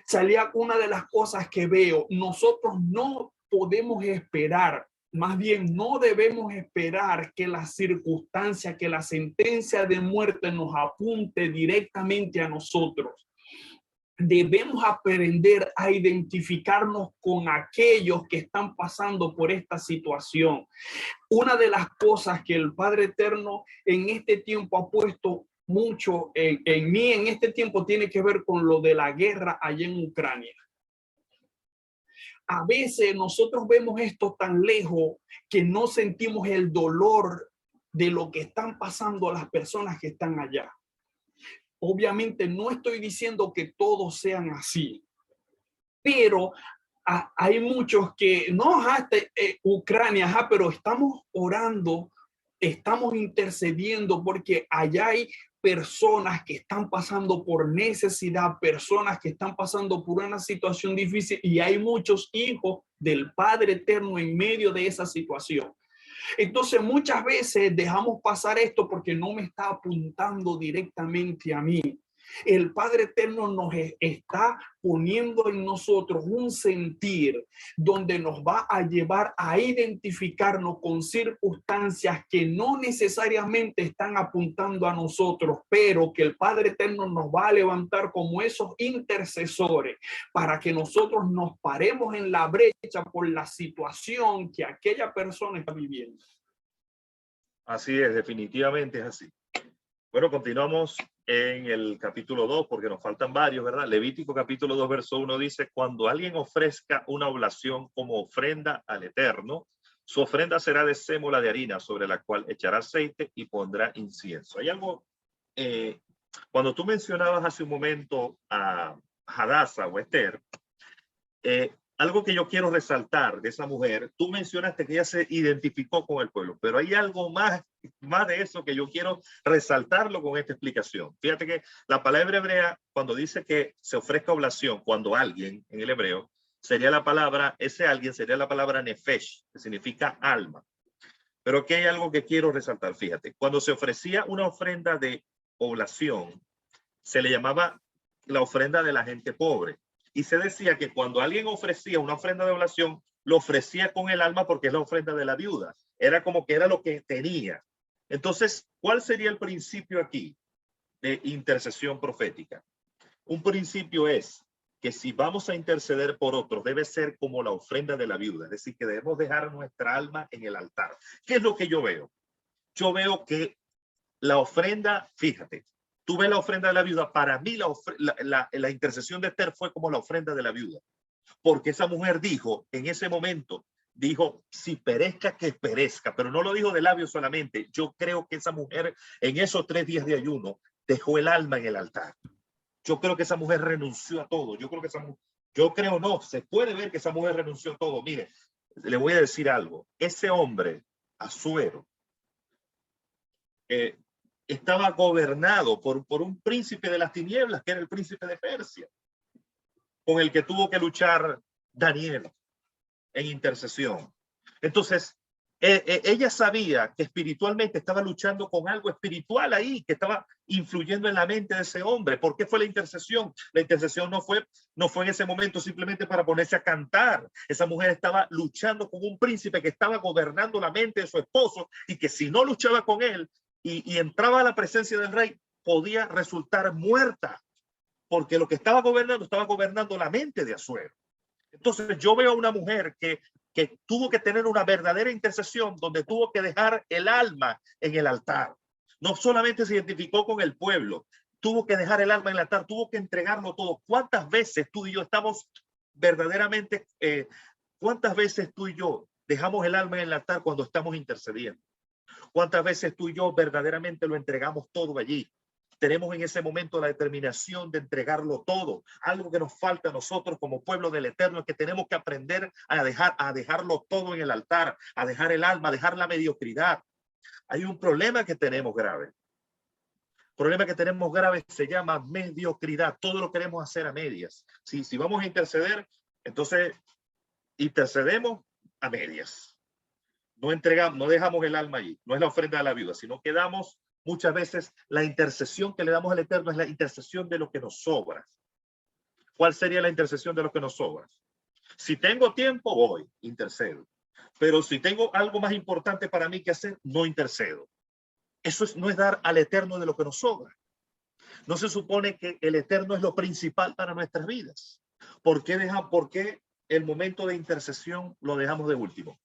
Salía una de las cosas que veo, nosotros no podemos esperar, más bien no debemos esperar que la circunstancia, que la sentencia de muerte nos apunte directamente a nosotros. Debemos aprender a identificarnos con aquellos que están pasando por esta situación. Una de las cosas que el Padre Eterno en este tiempo ha puesto mucho en mí en este tiempo tiene que ver con lo de la guerra allá en Ucrania. A veces nosotros vemos esto tan lejos que no sentimos el dolor de lo que están pasando las personas que están allá. Obviamente no estoy diciendo que todos sean así, pero hay muchos que no, Ucrania, pero estamos orando, estamos intercediendo porque allá hay personas que están pasando por necesidad, personas que están pasando por una situación difícil y hay muchos hijos del Padre Eterno en medio de esa situación. Entonces muchas veces dejamos pasar esto porque no me está apuntando directamente a mí. El Padre Eterno nos está poniendo en nosotros un sentir donde nos va a llevar a identificarnos con circunstancias que no necesariamente están apuntando a nosotros, pero que el Padre Eterno nos va a levantar como esos intercesores para que nosotros nos paremos en la brecha por la situación que aquella persona está viviendo. Así es, definitivamente es así. Bueno, continuamos en el capítulo 2 porque nos faltan varios, ¿verdad? Levítico capítulo 2, verso 1 dice, cuando alguien ofrezca una oblación como ofrenda al Eterno, su ofrenda será de sémola de harina sobre la cual echará aceite y pondrá incienso. Hay algo, cuando tú mencionabas hace un momento a Hadassah o Esther, algo que yo quiero resaltar de esa mujer, tú mencionaste que ella se identificó con el pueblo, pero hay algo más de eso que yo quiero resaltarlo con esta explicación. Fíjate que la palabra hebrea, cuando dice que se ofrezca oblación, cuando alguien, en el hebreo, sería la palabra, ese alguien sería la palabra nefesh, que significa alma. Pero aquí hay algo que quiero resaltar, fíjate. Cuando se ofrecía una ofrenda de oblación, se le llamaba la ofrenda de la gente pobre. Y se decía que cuando alguien ofrecía una ofrenda de oblación, lo ofrecía con el alma porque es la ofrenda de la viuda. Era como que era lo que tenía. Entonces, ¿cuál sería el principio aquí de intercesión profética? Un principio es que si vamos a interceder por otros, debe ser como la ofrenda de la viuda. Es decir, que debemos dejar nuestra alma en el altar. ¿Qué es lo que yo veo? Yo veo que la ofrenda, fíjate, tú ves la ofrenda de la viuda, para mí la intercesión de Esther fue como la ofrenda de la viuda, porque esa mujer dijo, en ese momento, dijo, si perezca, que perezca, pero no lo dijo de labios solamente. Yo creo que esa mujer en esos 3 días de ayuno dejó el alma en el altar. Yo creo que esa mujer renunció a todo. Yo creo no, se puede ver que esa mujer renunció a todo. Mire, le voy a decir algo. Ese hombre, Asuero, estaba gobernado por un príncipe de las tinieblas, que era el príncipe de Persia, con el que tuvo que luchar Daniel en intercesión. Entonces, ella sabía que espiritualmente estaba luchando con algo espiritual ahí, que estaba influyendo en la mente de ese hombre. ¿Por qué fue la intercesión? La intercesión no fue en ese momento simplemente para ponerse a cantar. Esa mujer estaba luchando con un príncipe que estaba gobernando la mente de su esposo y que si no luchaba con él y entraba a la presencia del rey, podía resultar muerta, porque lo que estaba gobernando la mente de Asuero. Entonces yo veo a una mujer que tuvo que tener una verdadera intercesión, donde tuvo que dejar el alma en el altar. No solamente se identificó con el pueblo, tuvo que dejar el alma en el altar, tuvo que entregarlo todo. ¿Cuántas veces tú y yo estamos verdaderamente, cuántas veces tú y yo dejamos el alma en el altar cuando estamos intercediendo? ¿Cuántas veces tú y yo verdaderamente lo entregamos todo allí? Tenemos en ese momento la determinación de entregarlo todo. Algo que nos falta a nosotros como pueblo del Eterno es que tenemos que aprender a dejarlo todo en el altar, a dejar el alma, a dejar la mediocridad. Hay un problema que tenemos grave. El problema que tenemos grave se llama mediocridad. Todo lo queremos hacer a medias. Si vamos a interceder, entonces intercedemos a medias. No entregamos, no dejamos el alma allí. No es la ofrenda de la viuda, sino que damos muchas veces la intercesión que le damos al Eterno es la intercesión de lo que nos sobra. ¿Cuál sería la intercesión de lo que nos sobra? Si tengo tiempo, voy, intercedo. Pero si tengo algo más importante para mí que hacer, no intercedo. Eso no es dar al Eterno de lo que nos sobra. No se supone que el Eterno es lo principal para nuestras vidas. ¿Por qué el momento de intercesión lo dejamos de último?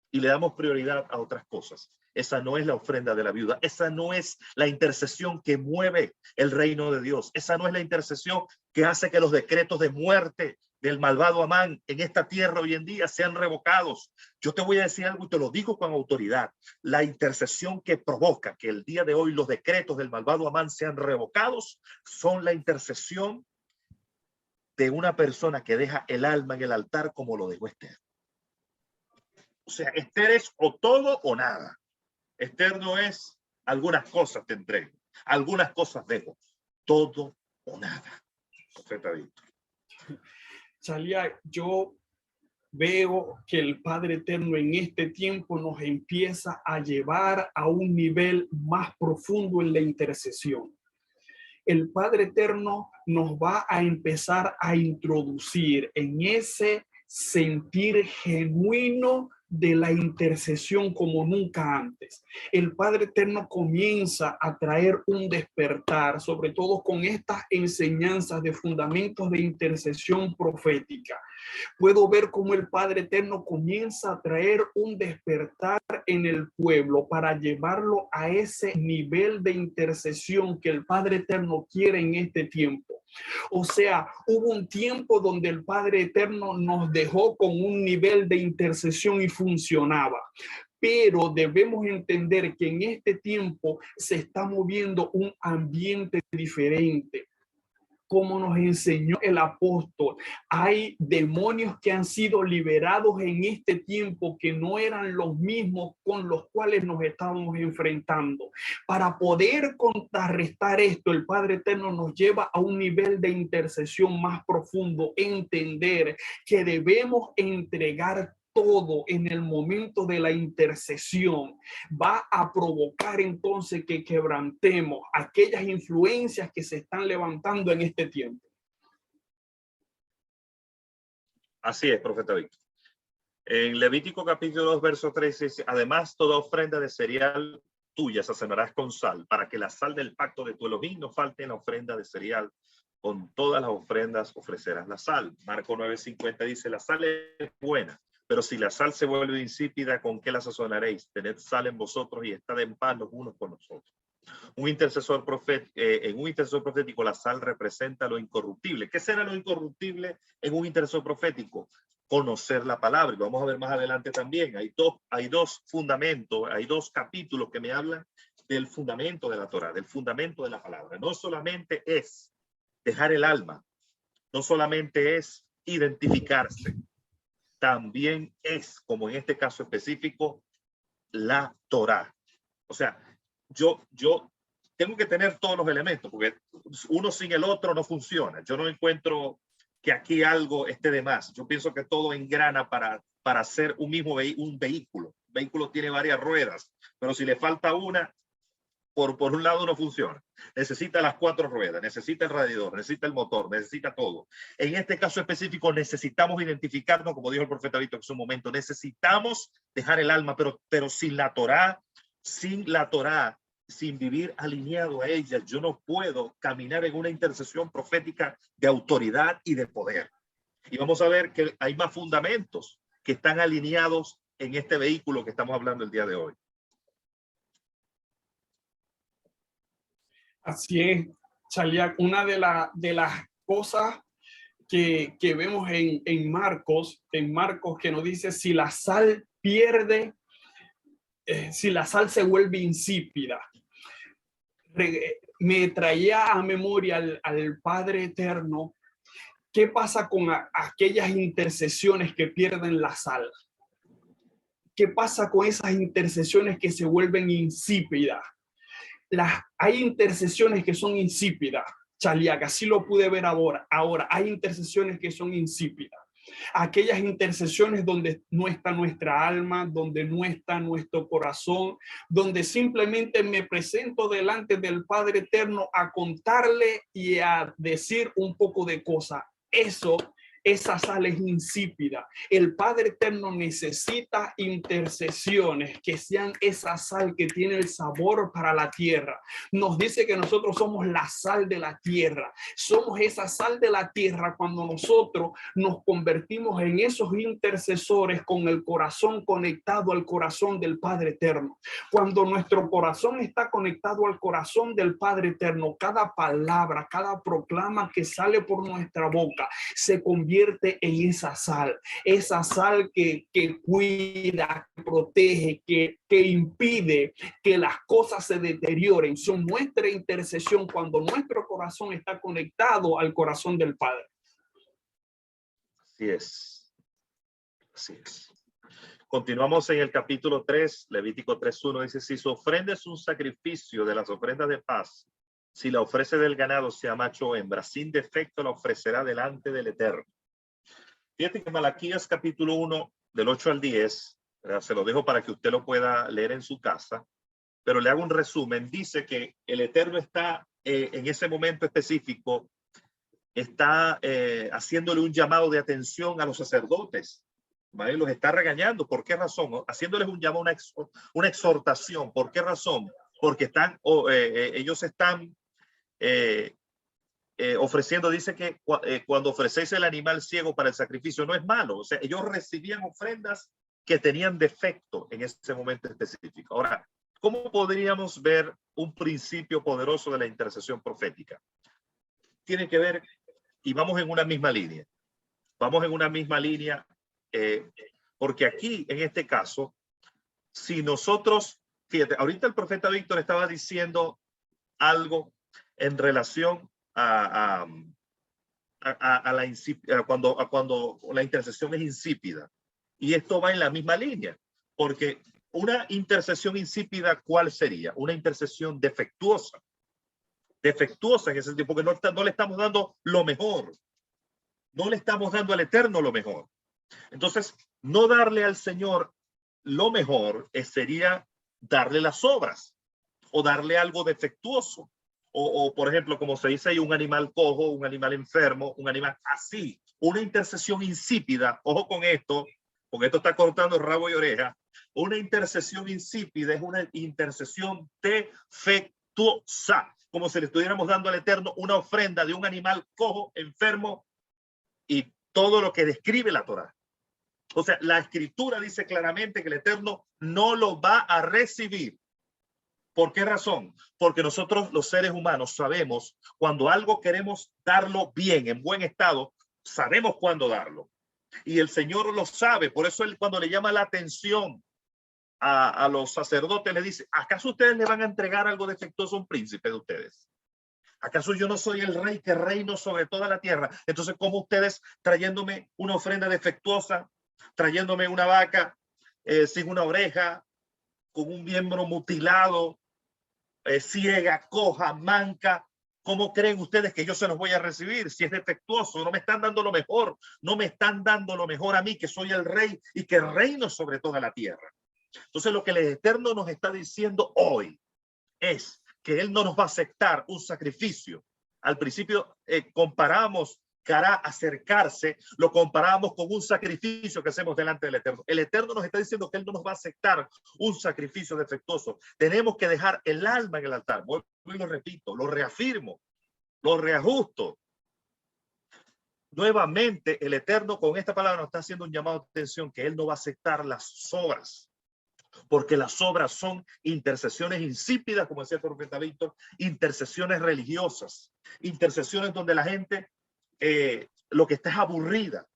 Y le damos prioridad a otras cosas. Esa no es la ofrenda de la viuda. Esa no es la intercesión que mueve el reino de Dios. Esa no es la intercesión que hace que los decretos de muerte del malvado Amán en esta tierra hoy en día sean revocados. Yo te voy a decir algo y te lo digo con autoridad. La intercesión que provoca que el día de hoy los decretos del malvado Amán sean revocados son la intercesión de una persona que deja el alma en el altar como lo dejó Esther. O sea, Esther es o todo o nada. Esther no es algunas cosas te entrego, algunas cosas dejo, todo o nada. Profeta Víctor. Chalia, yo veo que el Padre Eterno en este tiempo nos empieza a llevar a un nivel más profundo en la intercesión. El Padre Eterno nos va a empezar a introducir en ese sentir genuino de la intercesión como nunca antes. El Padre Eterno comienza a traer un despertar, sobre todo con estas enseñanzas de fundamentos de intercesión profética. Puedo ver cómo el Padre Eterno comienza a traer un despertar en el pueblo para llevarlo a ese nivel de intercesión que el Padre Eterno quiere en este tiempo. O sea, hubo un tiempo donde el Padre Eterno nos dejó con un nivel de intercesión y funcionaba. Pero debemos entender que en este tiempo se está moviendo un ambiente diferente. Como nos enseñó el apóstol, hay demonios que han sido liberados en este tiempo que no eran los mismos con los cuales nos estábamos enfrentando. Para poder contrarrestar esto, el Padre Eterno nos lleva a un nivel de intercesión más profundo, entender que debemos entregar todo en el momento de la intercesión. Va a provocar entonces que quebrantemos aquellas influencias que se están levantando en este tiempo. Así es, profeta Víctor. En Levítico capítulo 2, verso 13 dice, además toda ofrenda de cereal tuya sazonarás con sal, para que la sal del pacto de tu Elohim no falte en la ofrenda de cereal. Con todas las ofrendas ofrecerás la sal. Marco 9:50 dice, la sal es buena, pero si la sal se vuelve insípida, ¿con qué la sazonaréis? Tened sal en vosotros y estad en paz los unos con los otros. En un intercesor profético, la sal representa lo incorruptible. ¿Qué será lo incorruptible en un intercesor profético? Conocer la palabra. Y lo vamos a ver más adelante también. Hay dos fundamentos, hay dos capítulos que me hablan del fundamento de la Torá, del fundamento de la palabra. No solamente es dejar el alma, no solamente es identificarse, también es, como en este caso específico, la Torá. O sea, yo tengo que tener todos los elementos, porque uno sin el otro no funciona. Yo no encuentro que aquí algo esté de más. Yo pienso que todo engrana para hacer un mismo un vehículo. El vehículo tiene varias ruedas, pero si le falta una, por un lado no funciona. Necesita las 4 ruedas, necesita el radiador, necesita el motor, necesita todo. En este caso específico necesitamos identificarnos, como dijo el profeta Víctor en su momento, necesitamos dejar el alma, pero sin la Torá, sin vivir alineado a ella, yo no puedo caminar en una intercesión profética de autoridad y de poder. Y vamos a ver que hay más fundamentos que están alineados en este vehículo que estamos hablando el día de hoy. Así es, Chaliac. Una de las cosas que vemos en Marcos, que nos dice, si la sal pierde, si la sal se vuelve insípida. Me traía a memoria al Padre Eterno. ¿Qué pasa con aquellas intercesiones que pierden la sal? ¿Qué pasa con esas intercesiones que se vuelven insípidas? Hay intercesiones que son insípidas, Chaliac, así lo pude ver ahora. Hay intercesiones que son insípidas. Aquellas intercesiones donde no está nuestra alma, donde no está nuestro corazón, donde simplemente me presento delante del Padre Eterno a contarle y a decir un poco de cosas. Esa sal es insípida. El Padre Eterno necesita intercesiones que sean esa sal que tiene el sabor para la tierra. Nos dice que nosotros somos la sal de la tierra. Somos esa sal de la tierra cuando nosotros nos convertimos en esos intercesores con el corazón conectado al corazón del Padre Eterno. Cuando nuestro corazón está conectado al corazón del Padre Eterno, cada palabra, cada proclama que sale por nuestra boca se convierte en esa sal que cuida, que protege, que impide que las cosas se deterioren. Son nuestra intercesión cuando nuestro corazón está conectado al corazón del Padre. Así es. Así es. Continuamos en el capítulo 3, Levítico 3:1, dice, si su ofrenda es un sacrificio de las ofrendas de paz, si la ofrece del ganado, sea macho o hembra, sin defecto la ofrecerá delante del Eterno. Fíjate que Malaquías capítulo 1, del 8 al 10, ¿verdad? Se lo dejo para que usted lo pueda leer en su casa, pero le hago un resumen. Dice que el Eterno está en ese momento específico, está haciéndole un llamado de atención a los sacerdotes, ¿vale? Los está regañando. ¿Por qué razón? Haciéndoles un llamado, una exhortación. ¿Por qué razón? Porque ellos están ofreciendo, dice que cuando ofrecéis el animal ciego para el sacrificio no es malo. O sea, ellos recibían ofrendas que tenían defecto en ese momento específico. Ahora, ¿cómo podríamos ver un principio poderoso de la intercesión profética? Tiene que ver, y vamos en una misma línea. Vamos en una misma línea, porque aquí, en este caso, si nosotros, fíjate, ahorita el profeta Víctor estaba diciendo algo en relación cuando la intercesión es insípida. Y esto va en la misma línea, porque una intercesión insípida, ¿cuál sería? Una intercesión defectuosa. Defectuosa en ese sentido, porque no le estamos dando lo mejor. No le estamos dando al Eterno lo mejor. Entonces, no darle al Señor lo mejor sería darle las obras o darle algo defectuoso. O, por ejemplo, como se dice ahí, un animal cojo, un animal enfermo, un animal así. Una intercesión insípida, ojo con esto, porque esto está cortando rabo y oreja. Una intercesión insípida es una intercesión defectuosa, como si le estuviéramos dando al Eterno una ofrenda de un animal cojo, enfermo y todo lo que describe la Torá. O sea, la Escritura dice claramente que el Eterno no lo va a recibir. ¿Por qué razón? Porque nosotros los seres humanos sabemos cuando algo queremos darlo bien, en buen estado, sabemos cuándo darlo. Y el Señor lo sabe. Por eso él, cuando le llama la atención a los sacerdotes, le dice, ¿acaso ustedes le van a entregar algo defectuoso a un príncipe de ustedes? ¿Acaso yo no soy el rey que reino sobre toda la tierra? Entonces, ¿cómo ustedes trayéndome una ofrenda defectuosa, trayéndome una vaca sin una oreja, con un miembro mutilado, ciega, coja, manca? ¿Cómo creen ustedes que yo se los voy a recibir si es defectuoso? No me están dando lo mejor, no me están dando lo mejor a mí, que soy el rey y que reino sobre toda la tierra. Entonces, lo que el Eterno nos está diciendo hoy es que Él no nos va a aceptar un sacrificio. Al principio comparamos cara acercarse, lo comparamos con un sacrificio que hacemos delante del Eterno. El Eterno nos está diciendo que Él no nos va a aceptar un sacrificio defectuoso. Tenemos que dejar el alma en el altar. Vuelvo y lo repito, lo reafirmo, lo reajusto. Nuevamente, el Eterno con esta palabra nos está haciendo un llamado de atención que Él no va a aceptar las obras, porque las obras son intercesiones insípidas, como decía el profeta Víctor, intercesiones religiosas, intercesiones donde la gente lo que está es aburrida.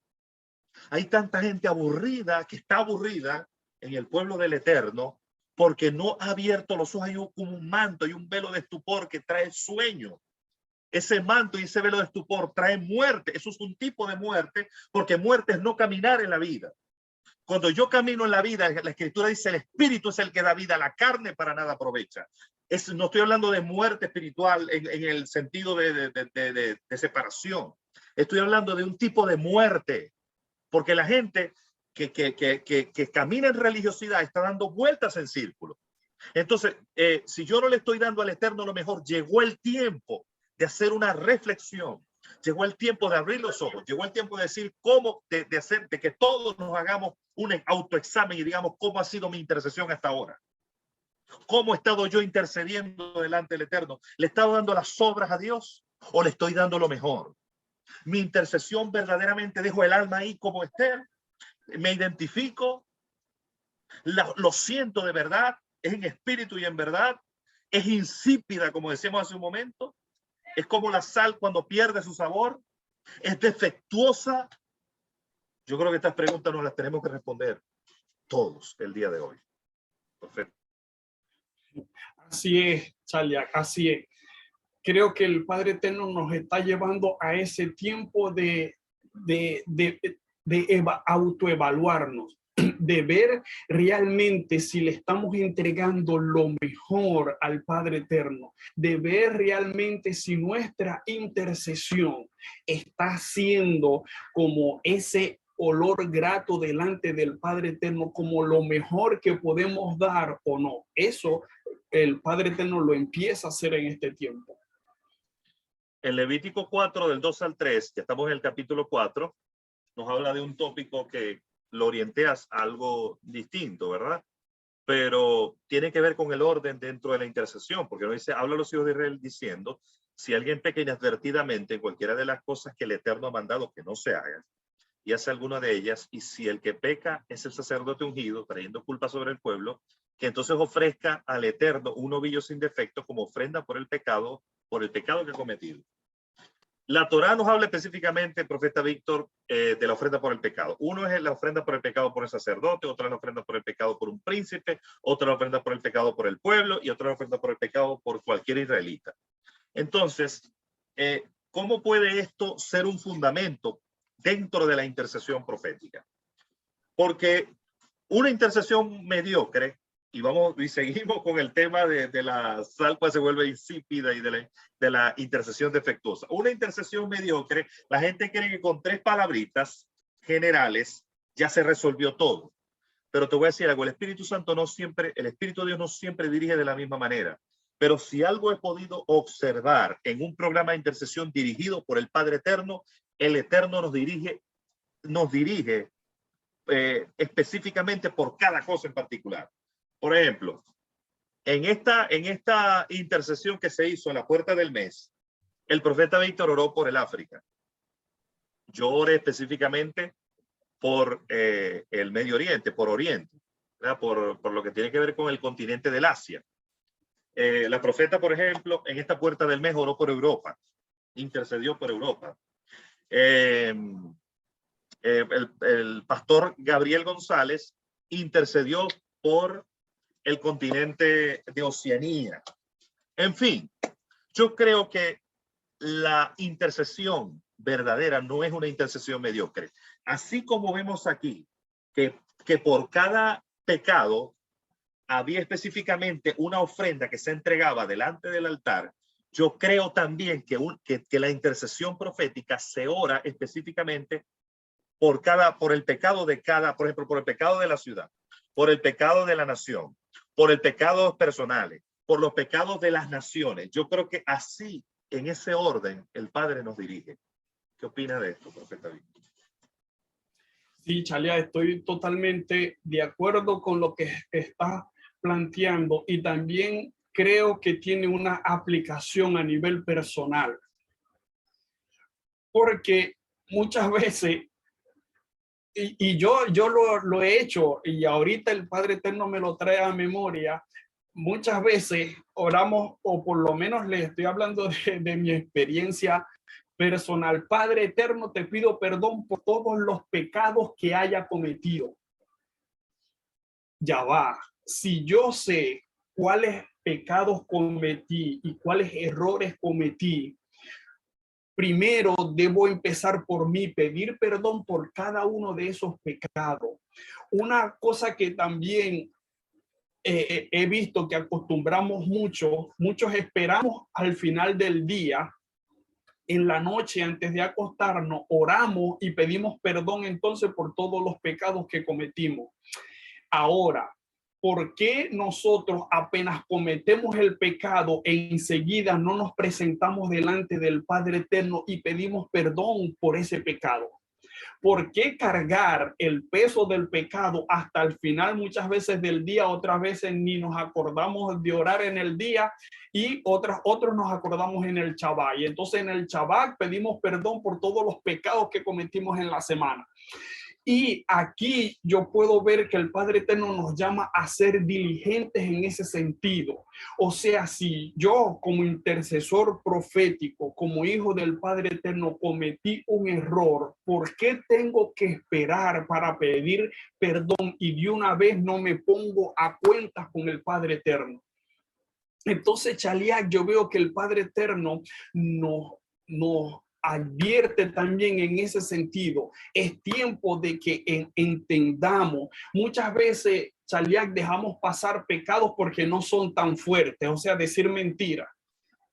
Hay tanta gente aburrida que está aburrida en el pueblo del Eterno porque no ha abierto los ojos. Hay como un manto y un velo de estupor que trae sueño. Ese manto y ese velo de estupor trae muerte. Eso es un tipo de muerte, porque muerte es no caminar en la vida. Cuando yo camino en la vida, la Escritura dice, el Espíritu es el que da vida, la carne para nada aprovecha. No estoy hablando de muerte espiritual en el sentido de separación. Estoy hablando de un tipo de muerte, porque la gente que camina en religiosidad está dando vueltas en círculo. Entonces, si yo no le estoy dando al Eterno lo mejor, llegó el tiempo de hacer una reflexión. Llegó el tiempo de abrir los ojos, llegó el tiempo de decir cómo, de que todos nos hagamos un autoexamen y digamos cómo ha sido mi intercesión hasta ahora. ¿Cómo he estado yo intercediendo delante del Eterno? ¿Le he estado dando las obras a Dios o le estoy dando lo mejor? Mi intercesión verdaderamente dejo el alma ahí como Esther, me identifico, lo siento de verdad, es en espíritu y en verdad, es insípida, como decíamos hace un momento. Es como la sal cuando pierde su sabor. Es defectuosa. Yo creo que estas preguntas nos las tenemos que responder todos el día de hoy. Perfecto. Así es, Chalia, así es. Creo que el Padre Eterno nos está llevando a ese tiempo de autoevaluarnos, de ver realmente si le estamos entregando lo mejor al Padre Eterno, de ver realmente si nuestra intercesión está siendo como ese olor grato delante del Padre Eterno, como lo mejor que podemos dar o no. Eso el Padre Eterno lo empieza a hacer en este tiempo. En Levítico 4, del 2 al 3, ya estamos en el capítulo 4, nos habla de un tópico que lo orienteas a algo distinto, ¿verdad? Pero tiene que ver con el orden dentro de la intercesión, porque nos dice, habla a los hijos de Israel diciendo, si alguien peca inadvertidamente en cualquiera de las cosas que el Eterno ha mandado que no se hagan, y hace alguna de ellas, y si el que peca es el sacerdote ungido, trayendo culpa sobre el pueblo, que entonces ofrezca al Eterno un novillo sin defecto como ofrenda por el pecado que ha cometido. La Torá nos habla específicamente, profeta Víctor, de la ofrenda por el pecado. Uno es la ofrenda por el pecado por el sacerdote, otra es la ofrenda por el pecado por un príncipe, otra es la ofrenda por el pecado por el pueblo y otra es la ofrenda por el pecado por cualquier israelita. Entonces, ¿cómo puede esto ser un fundamento dentro de la intercesión profética? Porque una intercesión mediocre, y seguimos con el tema de la sal que se vuelve insípida y de la intercesión defectuosa. Una intercesión mediocre, la gente cree que con 3 palabritas generales ya se resolvió todo. Pero te voy a decir algo, el Espíritu Santo el Espíritu de Dios no siempre dirige de la misma manera. Pero si algo he podido observar en un programa de intercesión dirigido por el Padre Eterno, el Eterno nos dirige específicamente por cada cosa en particular. Por ejemplo, en esta intercesión que se hizo en la puerta del mes, el profeta Víctor oró por el África. Yo oré específicamente por el Medio Oriente, por Oriente, ¿verdad? Por lo que tiene que ver con el continente del Asia. La profeta, por ejemplo, en esta puerta del mes oró por Europa, intercedió por Europa. El pastor Gabriel González intercedió por el continente de Oceanía. En fin, yo creo que la intercesión verdadera no es una intercesión mediocre. Así como vemos aquí que por cada pecado había específicamente una ofrenda que se entregaba delante del altar, yo creo también que la intercesión profética se ora específicamente por el pecado de cada, por ejemplo, por el pecado de la ciudad, por el pecado de la nación, por el pecado personales, por los pecados de las naciones. Yo creo que así, en ese orden, el Padre nos dirige. ¿Qué opina de esto, profeta Víctor? Sí, Chalia, estoy totalmente de acuerdo con lo que estás planteando y también creo que tiene una aplicación a nivel personal. Porque muchas veces, y yo lo he hecho, y ahorita el Padre Eterno me lo trae a memoria, muchas veces oramos, o por lo menos le estoy hablando de mi experiencia personal. Padre Eterno, te pido perdón por todos los pecados que haya cometido. Ya va. Si yo sé cuáles pecados cometí y cuáles errores cometí, primero debo empezar por mí, pedir perdón por cada uno de esos pecados. Una cosa que también he visto que acostumbramos muchos esperamos al final del día, en la noche antes de acostarnos, oramos y pedimos perdón entonces por todos los pecados que cometimos. Ahora, ¿por qué nosotros apenas cometemos el pecado enseguida no nos presentamos delante del Padre Eterno y pedimos perdón por ese pecado? ¿Por qué cargar el peso del pecado hasta el final muchas veces del día? Otras veces ni nos acordamos de orar en el día y otros nos acordamos en el Shabbat. Y entonces en el Shabbat pedimos perdón por todos los pecados que cometimos en la semana. Y aquí yo puedo ver que el Padre Eterno nos llama a ser diligentes en ese sentido. O sea, si yo como intercesor profético, como hijo del Padre Eterno, cometí un error, ¿por qué tengo que esperar para pedir perdón y de una vez no me pongo a cuentas con el Padre Eterno? Entonces, Chaliac, yo veo que el Padre Eterno nos advierte también en ese sentido. Es tiempo de que entendamos. Muchas veces, Chaliac, dejamos pasar pecados porque no son tan fuertes, o sea, decir mentira.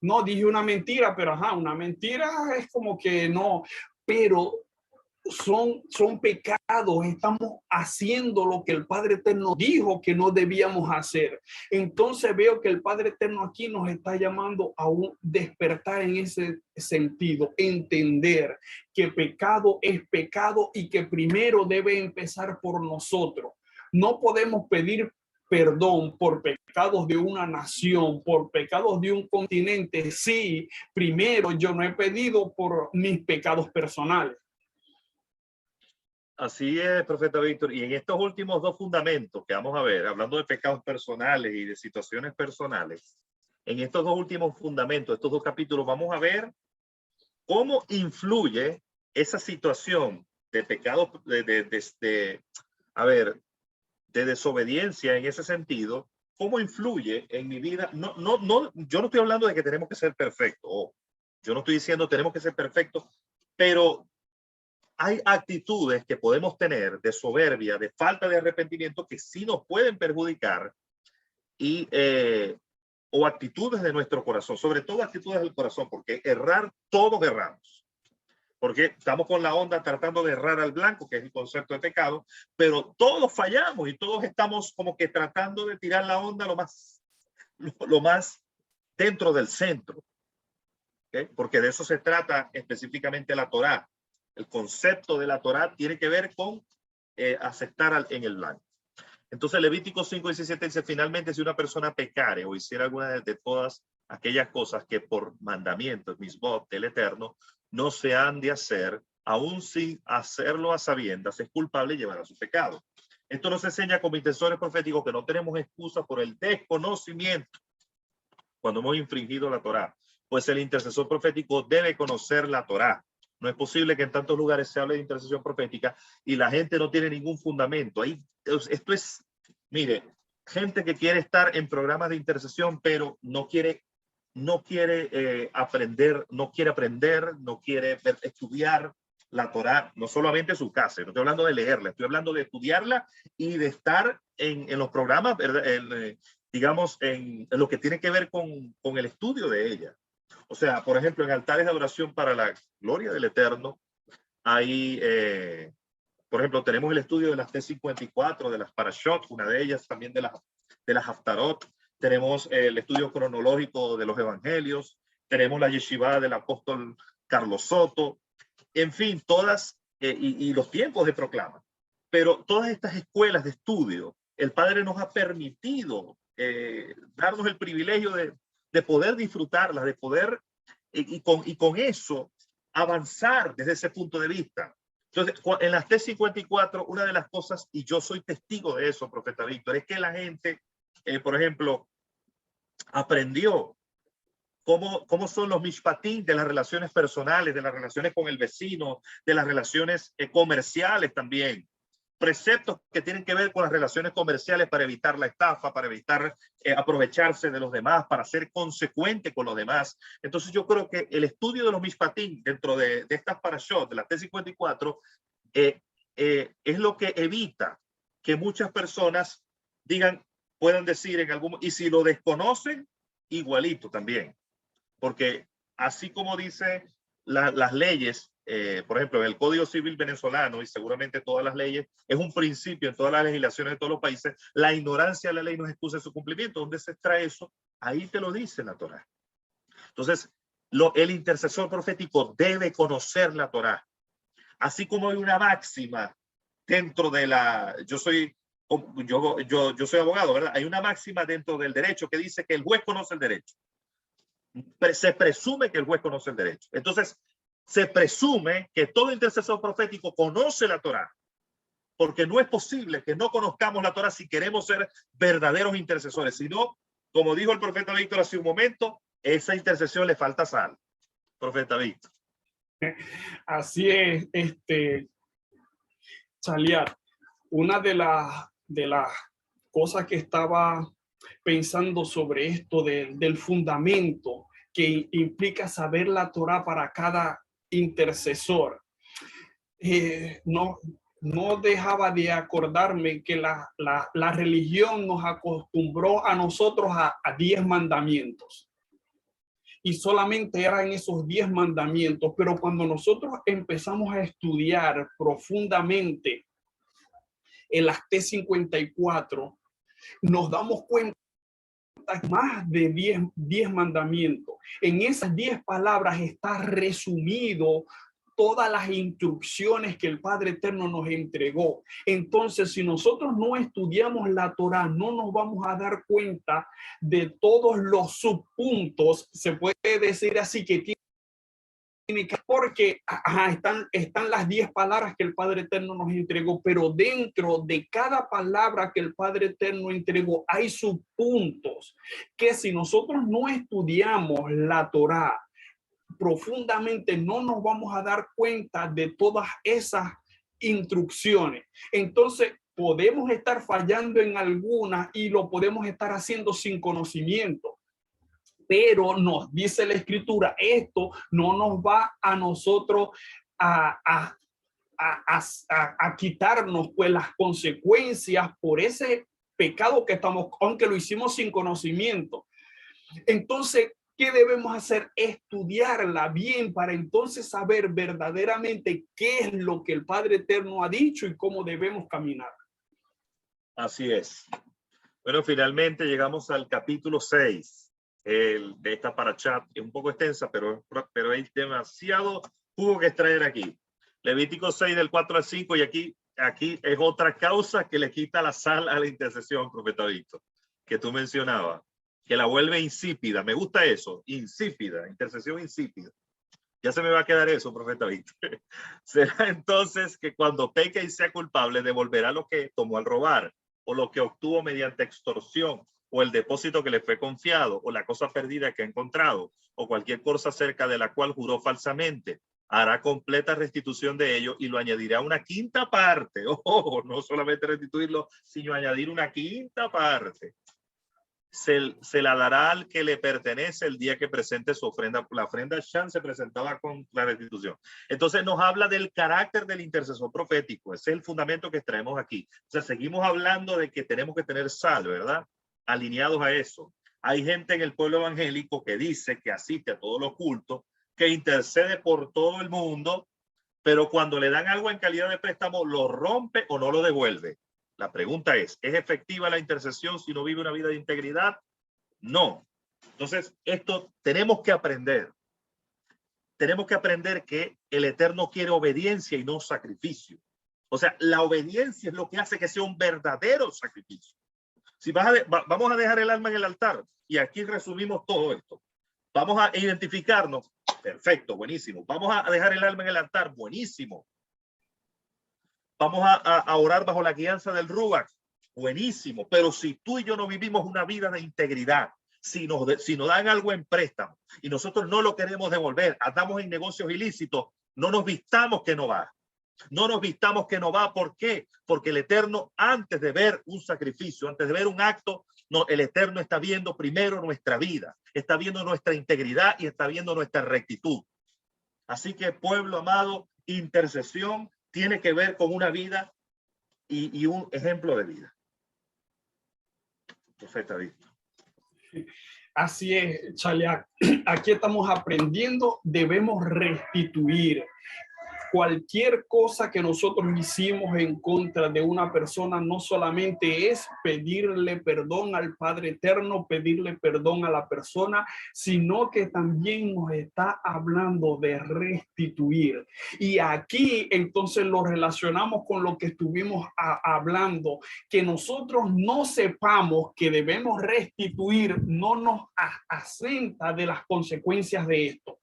No, dije una mentira, pero una mentira es como que no, pero son pecados, estamos haciendo lo que el Padre Eterno dijo que no debíamos hacer. Entonces veo que el Padre Eterno aquí nos está llamando a un despertar en ese sentido, entender que pecado es pecado y que primero debe empezar por nosotros. No podemos pedir perdón por pecados de una nación, por pecados de un continente, si primero yo no he pedido por mis pecados personales. Así es, profeta Víctor. Y en estos últimos dos fundamentos que vamos a ver, hablando de pecados personales y de situaciones personales, en estos dos últimos fundamentos, estos dos capítulos, vamos a ver cómo influye esa situación de pecado, de desobediencia en ese sentido, cómo influye en mi vida. Yo no estoy hablando de que tenemos que ser perfectos. Yo no estoy diciendo tenemos que ser perfectos, pero hay actitudes que podemos tener de soberbia, de falta de arrepentimiento, que sí nos pueden perjudicar o actitudes de nuestro corazón, sobre todo actitudes del corazón, porque errar, todos erramos. Porque estamos con la onda tratando de errar al blanco, que es el concepto de pecado, pero todos fallamos y todos estamos como que tratando de tirar la onda lo más dentro del centro. ¿Okay? Porque de eso se trata específicamente la Torá. El concepto de la Torá tiene que ver con aceptar en el blanco. Entonces Levítico 5:17 dice, finalmente, si una persona pecare o hiciera alguna de todas aquellas cosas que por mandamientos, misbot del Eterno, no se han de hacer, aún sin hacerlo a sabiendas, es culpable y llevará su pecado. Esto nos enseña como intercesores proféticos que no tenemos excusa por el desconocimiento cuando hemos infringido la Torá, pues el intercesor profético debe conocer la Torá. No es posible que en tantos lugares se hable de intercesión profética y la gente no tiene ningún fundamento. Esto es, mire, gente que quiere estar en programas de intercesión, pero no quiere no quiere aprender, no quiere estudiar la Torá, no solamente su casa, no estoy hablando de leerla, estoy hablando de estudiarla y de estar en los programas, ¿verdad? Digamos, en lo que tiene que ver con el estudio de ella. O sea, por ejemplo, en altares de adoración para la gloria del Eterno, hay, por ejemplo, tenemos el estudio de las T54, de las Parashot, una de ellas también de las Haftarot. Tenemos el estudio cronológico de los evangelios. Tenemos la yeshiva del apóstol Carlos Soto. En fin, todas, y los tiempos de proclama. Pero todas estas escuelas de estudio, el Padre nos ha permitido darnos el privilegio de poder disfrutarlas, de poder, y con eso, avanzar desde ese punto de vista. Entonces, en las T54, una de las cosas, y yo soy testigo de eso, profeta Víctor, es que la gente, por ejemplo, aprendió cómo son los mishpatim de las relaciones personales, de las relaciones con el vecino, de las relaciones comerciales también. Preceptos que tienen que ver con las relaciones comerciales para evitar la estafa, para evitar aprovecharse de los demás, para ser consecuente con los demás. Entonces yo creo que el estudio de los mishpatim dentro de estas parashot, de la T54, es lo que evita que muchas personas puedan decir en algún, y si lo desconocen, igualito también. Porque así como dice las leyes, por ejemplo, en el Código Civil venezolano, y seguramente todas las leyes, es un principio en todas las legislaciones de todos los países, la ignorancia de la ley no es excusa de su cumplimiento. ¿Dónde se extrae eso? Ahí te lo dice la Torá. Entonces, el intercesor profético debe conocer la Torá. Así como hay una máxima dentro de la... Yo soy abogado, ¿verdad? Hay una máxima dentro del derecho que dice que el juez conoce el derecho. Se presume que el juez conoce el derecho. Entonces, se presume que todo intercesor profético conoce la Torá, porque no es posible que no conozcamos la Torá si queremos ser verdaderos intercesores. Si no, como dijo el profeta Víctor hace un momento, esa intercesión le falta sal. Profeta Víctor. Así es, Chaliar. Una de las cosas que estaba pensando sobre esto del fundamento que implica saber la Torá para cada intercesor, no dejaba de acordarme que la religión nos acostumbró a nosotros a 10 mandamientos. Y solamente eran esos 10 mandamientos, pero cuando nosotros empezamos a estudiar profundamente en las T54, nos damos cuenta más de 10 mandamientos. En esas 10 palabras está resumido todas las instrucciones que el Padre Eterno nos entregó. Entonces, si nosotros no estudiamos la Torá, no nos vamos a dar cuenta de todos los subpuntos, se puede decir así, que tiene, porque están las 10 palabras que el Padre Eterno nos entregó, pero dentro de cada palabra que el Padre Eterno entregó hay subpuntos que si nosotros no estudiamos la Torá profundamente, no nos vamos a dar cuenta de todas esas instrucciones. Entonces, podemos estar fallando en algunas y lo podemos estar haciendo sin conocimiento. Pero nos dice la Escritura, esto no nos va a nosotros a quitarnos pues las consecuencias por ese pecado que estamos, aunque lo hicimos sin conocimiento. Entonces, ¿qué debemos hacer? Estudiarla bien para entonces saber verdaderamente qué es lo que el Padre Eterno ha dicho y cómo debemos caminar. Así es. Bueno, finalmente llegamos al capítulo 6 de esta parashá. Es un poco extensa, pero hay demasiado jugo que extraer aquí. Levítico 6 del 4 al 5, y aquí es otra causa que le quita la sal a la intercesión, profeta Víctor, que tú mencionabas, que la vuelve insípida. Me gusta eso, insípida, intercesión insípida. Ya se me va a quedar eso, profeta Víctor. Será entonces que cuando peque y sea culpable, devolverá lo que tomó al robar, o lo que obtuvo mediante extorsión, o el depósito que le fue confiado, o la cosa perdida que ha encontrado, o cualquier cosa cerca de la cual juró falsamente. Hará completa restitución de ello y lo añadirá una quinta parte. No solamente restituirlo, sino añadir una quinta parte. se la dará al que le pertenece el día que presente su ofrenda. La ofrenda Shan se presentaba con la restitución. Entonces nos habla del carácter del intercesor profético. Ese es el fundamento que traemos aquí. O sea, seguimos hablando de que tenemos que tener sal, ¿verdad? Alineados a eso. Hay gente en el pueblo evangélico que dice que asiste a todos los cultos, que intercede por todo el mundo, pero cuando le dan algo en calidad de préstamo, lo rompe o no lo devuelve. La pregunta ¿es efectiva la intercesión si no vive una vida de integridad? No. Entonces, esto tenemos que aprender. Tenemos que aprender que el Eterno quiere obediencia y no sacrificio. O sea, la obediencia es lo que hace que sea un verdadero sacrificio. Si vamos a dejar el alma en el altar, y aquí resumimos todo esto. Vamos a identificarnos. Perfecto, buenísimo. Vamos a dejar el alma en el altar. Buenísimo. Vamos a orar bajo la guianza del Ruach. Buenísimo. Pero si tú y yo no vivimos una vida de integridad, si nos dan algo en préstamo y nosotros no lo queremos devolver, andamos en negocios ilícitos, no nos vistamos que no va. No nos vistamos que no va. ¿Por qué? Porque el Eterno, antes de ver un sacrificio, antes de ver un acto, no, el Eterno está viendo primero nuestra vida, está viendo nuestra integridad y está viendo nuestra rectitud. Así que, pueblo amado, intercesión tiene que ver con una vida y un ejemplo de vida. Profeta Víctor. Así es, Chaliac. Aquí estamos aprendiendo, debemos restituir. Cualquier cosa que nosotros hicimos en contra de una persona no solamente es pedirle perdón al Padre Eterno, pedirle perdón a la persona, sino que también nos está hablando de restituir. Y aquí entonces lo relacionamos con lo que estuvimos hablando, que nosotros no sepamos que debemos restituir, no nos asenta de las consecuencias de esto.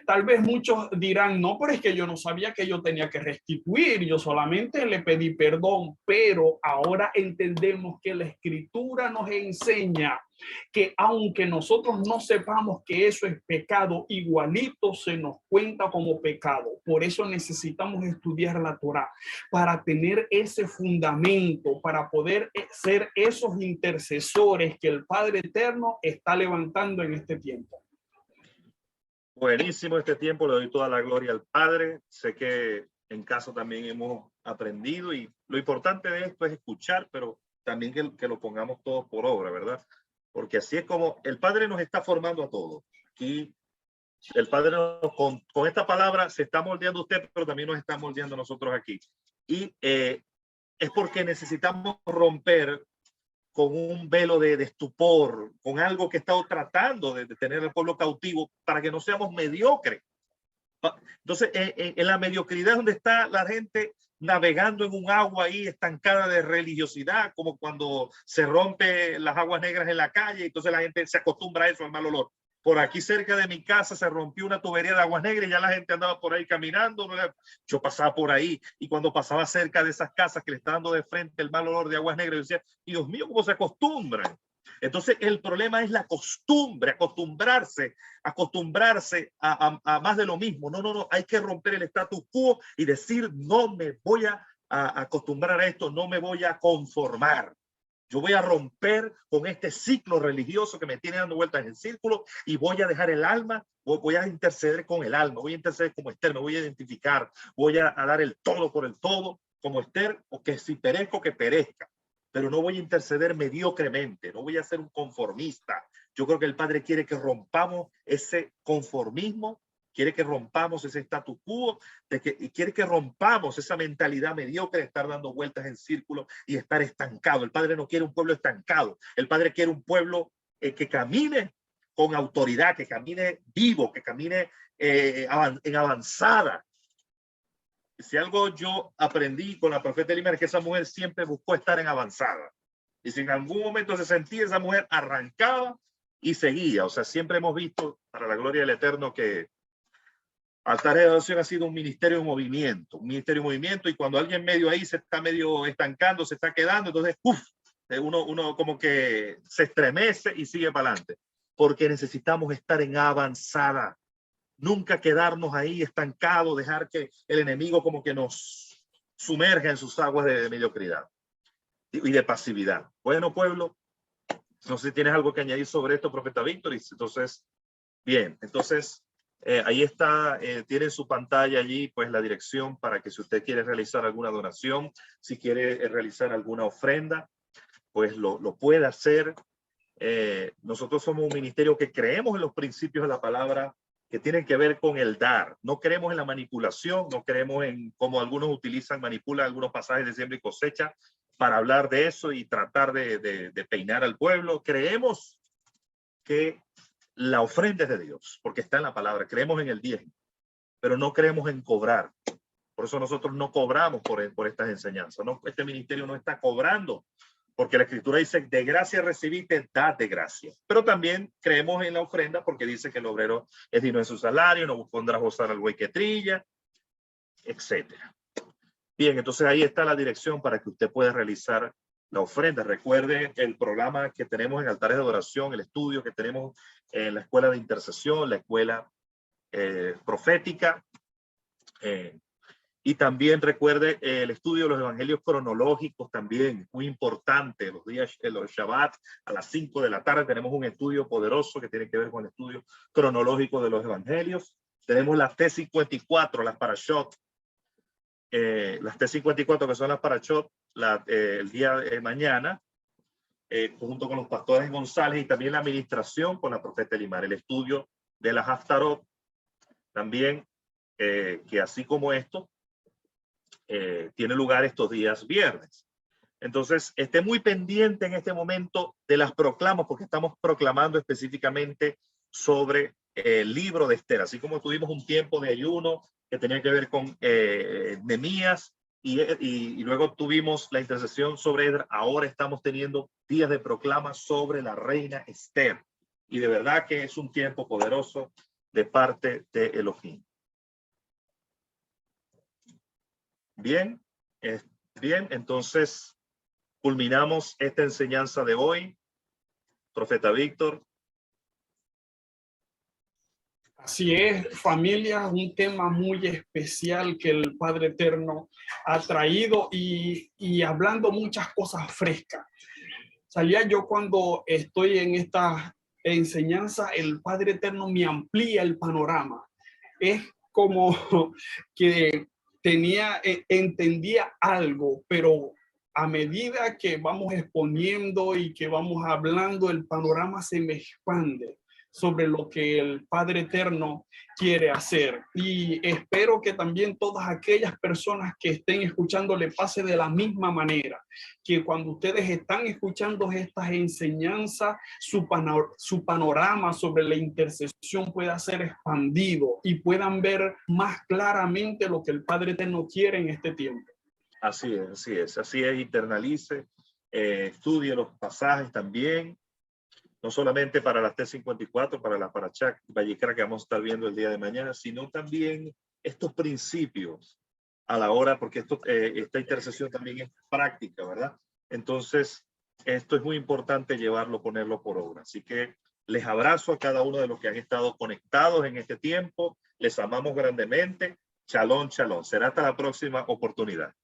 Tal vez muchos dirán, no, pero es que yo no sabía que yo tenía que restituir, yo solamente le pedí perdón, pero ahora entendemos que la Escritura nos enseña que aunque nosotros no sepamos que eso es pecado, igualito se nos cuenta como pecado. Por eso necesitamos estudiar la Torá, para tener ese fundamento, para poder ser esos intercesores que el Padre Eterno está levantando en este tiempo. Buenísimo este tiempo, le doy toda la gloria al Padre. Sé que en casa también hemos aprendido y lo importante de esto es escuchar, pero también que lo pongamos todos por obra, ¿verdad? Porque así es como el Padre nos está formando a todos. Aquí el Padre con esta palabra se está moldeando usted, pero también nos está moldeando nosotros aquí. Y es porque necesitamos romper con un velo de estupor, con algo que ha estado tratando de tener al pueblo cautivo para que no seamos mediocres. Entonces, en la mediocridad es donde está la gente navegando en un agua ahí estancada de religiosidad, como cuando se rompe las aguas negras en la calle, entonces la gente se acostumbra a eso, al mal olor. Por aquí cerca de mi casa se rompió una tubería de aguas negras y ya la gente andaba por ahí caminando. Yo pasaba por ahí y cuando pasaba cerca de esas casas que le está dando de frente el mal olor de aguas negras, yo decía, Dios mío, ¿cómo se acostumbran? Entonces el problema es la costumbre, acostumbrarse a más de lo mismo. No, hay que romper el status quo y decir, no me voy a acostumbrar a esto, no me voy a conformar. Yo voy a romper con este ciclo religioso que me tiene dando vueltas en el círculo y voy a dejar el alma, voy a interceder con el alma, voy a interceder como Esther, me voy a identificar, voy a dar el todo por el todo como Esther, o que si perezco, que perezca. Pero no voy a interceder mediocremente, no voy a ser un conformista. Yo creo que el Padre quiere que rompamos ese conformismo, quiere que rompamos ese status quo, y quiere que rompamos esa mentalidad mediocre de estar dando vueltas en círculo y estar estancado. El Padre no quiere un pueblo estancado. El Padre quiere un pueblo que camine con autoridad, que camine vivo, que camine en avanzada. Si algo yo aprendí con la profeta Elímer es que esa mujer siempre buscó estar en avanzada. Y si en algún momento se sentía, esa mujer arrancaba y seguía. O sea, siempre hemos visto, para la gloria del Eterno, que Altares de Adoración ha sido un ministerio de movimiento, y cuando alguien medio ahí se está medio estancando, se está quedando, entonces uno como que se estremece y sigue para adelante, porque necesitamos estar en avanzada, nunca quedarnos ahí estancados, dejar que el enemigo como que nos sumerja en sus aguas de mediocridad y de pasividad. Bueno, pueblo, No sé si tienes algo que añadir sobre esto, profeta Víctor. Entonces, bien, entonces ahí está, tiene en su pantalla allí pues la dirección para que si usted quiere realizar alguna donación, si quiere realizar alguna ofrenda, pues lo puede hacer. Nosotros somos un ministerio que creemos en los principios de la palabra que tienen que ver con el dar. No creemos en la manipulación, no creemos en cómo algunos manipulan algunos pasajes de siembra y cosecha para hablar de eso y tratar de peinar al pueblo. Creemos que la ofrenda es de Dios, porque está en la palabra. Creemos en el diezmo, pero no creemos en cobrar. Por eso nosotros no cobramos por estas enseñanzas. ¿No? Este ministerio no está cobrando, porque la Escritura dice, de gracia recibiste, dad de gracia. Pero también creemos en la ofrenda porque dice que el obrero es digno de su salario, no pondrá gozar al buey que trilla, etcétera. Bien, entonces ahí está la dirección para que usted pueda realizar la ofrenda. Recuerde el programa que tenemos en Altares de Adoración, el estudio que tenemos en la escuela de intercesión, la escuela profética. Y también recuerde el estudio de los evangelios cronológicos también, muy importante. Los días, los Shabbat, a las 5 de la tarde tenemos un estudio poderoso que tiene que ver con el estudio cronológico de los evangelios. Tenemos las T54, las Parashot. Las T54 que son las Parashot, el día de mañana, junto con los pastores González y también la administración con la profeta Elimar. El estudio de las Haftarot también, que así como esto, tiene lugar estos días viernes. Entonces, esté muy pendiente en este momento de las proclamas, porque estamos proclamando específicamente sobre el libro de Esther, así como tuvimos un tiempo de ayuno que tenía que ver con Nehemías y luego tuvimos la intercesión sobre Edra. Ahora estamos teniendo días de proclama sobre la reina Esther. Y de verdad que es un tiempo poderoso de parte de Elohim. Bien, bien, entonces culminamos esta enseñanza de hoy. Profeta Víctor. Así es, familia, un tema muy especial que el Padre Eterno ha traído y hablando muchas cosas frescas. Salía yo cuando estoy en esta enseñanza, el Padre Eterno me amplía el panorama. Es como que entendía algo, pero a medida que vamos exponiendo y que vamos hablando, el panorama se me expande sobre lo que el Padre Eterno quiere hacer. Y espero que también todas aquellas personas que estén escuchando le pase de la misma manera, que cuando ustedes están escuchando estas enseñanzas, su panorama sobre la intercesión pueda ser expandido y puedan ver más claramente lo que el Padre Eterno quiere en este tiempo. Así es, así es, así es, internalice, estudie los pasajes también, no solamente para las T54, para la Parashá Vayikra que vamos a estar viendo el día de mañana, sino también estos principios a la hora, porque esta intercesión también es práctica, ¿verdad? Entonces, esto es muy importante llevarlo, ponerlo por obra. Así que les abrazo a cada uno de los que han estado conectados en este tiempo, les amamos grandemente. Shalom, shalom. Será hasta la próxima oportunidad.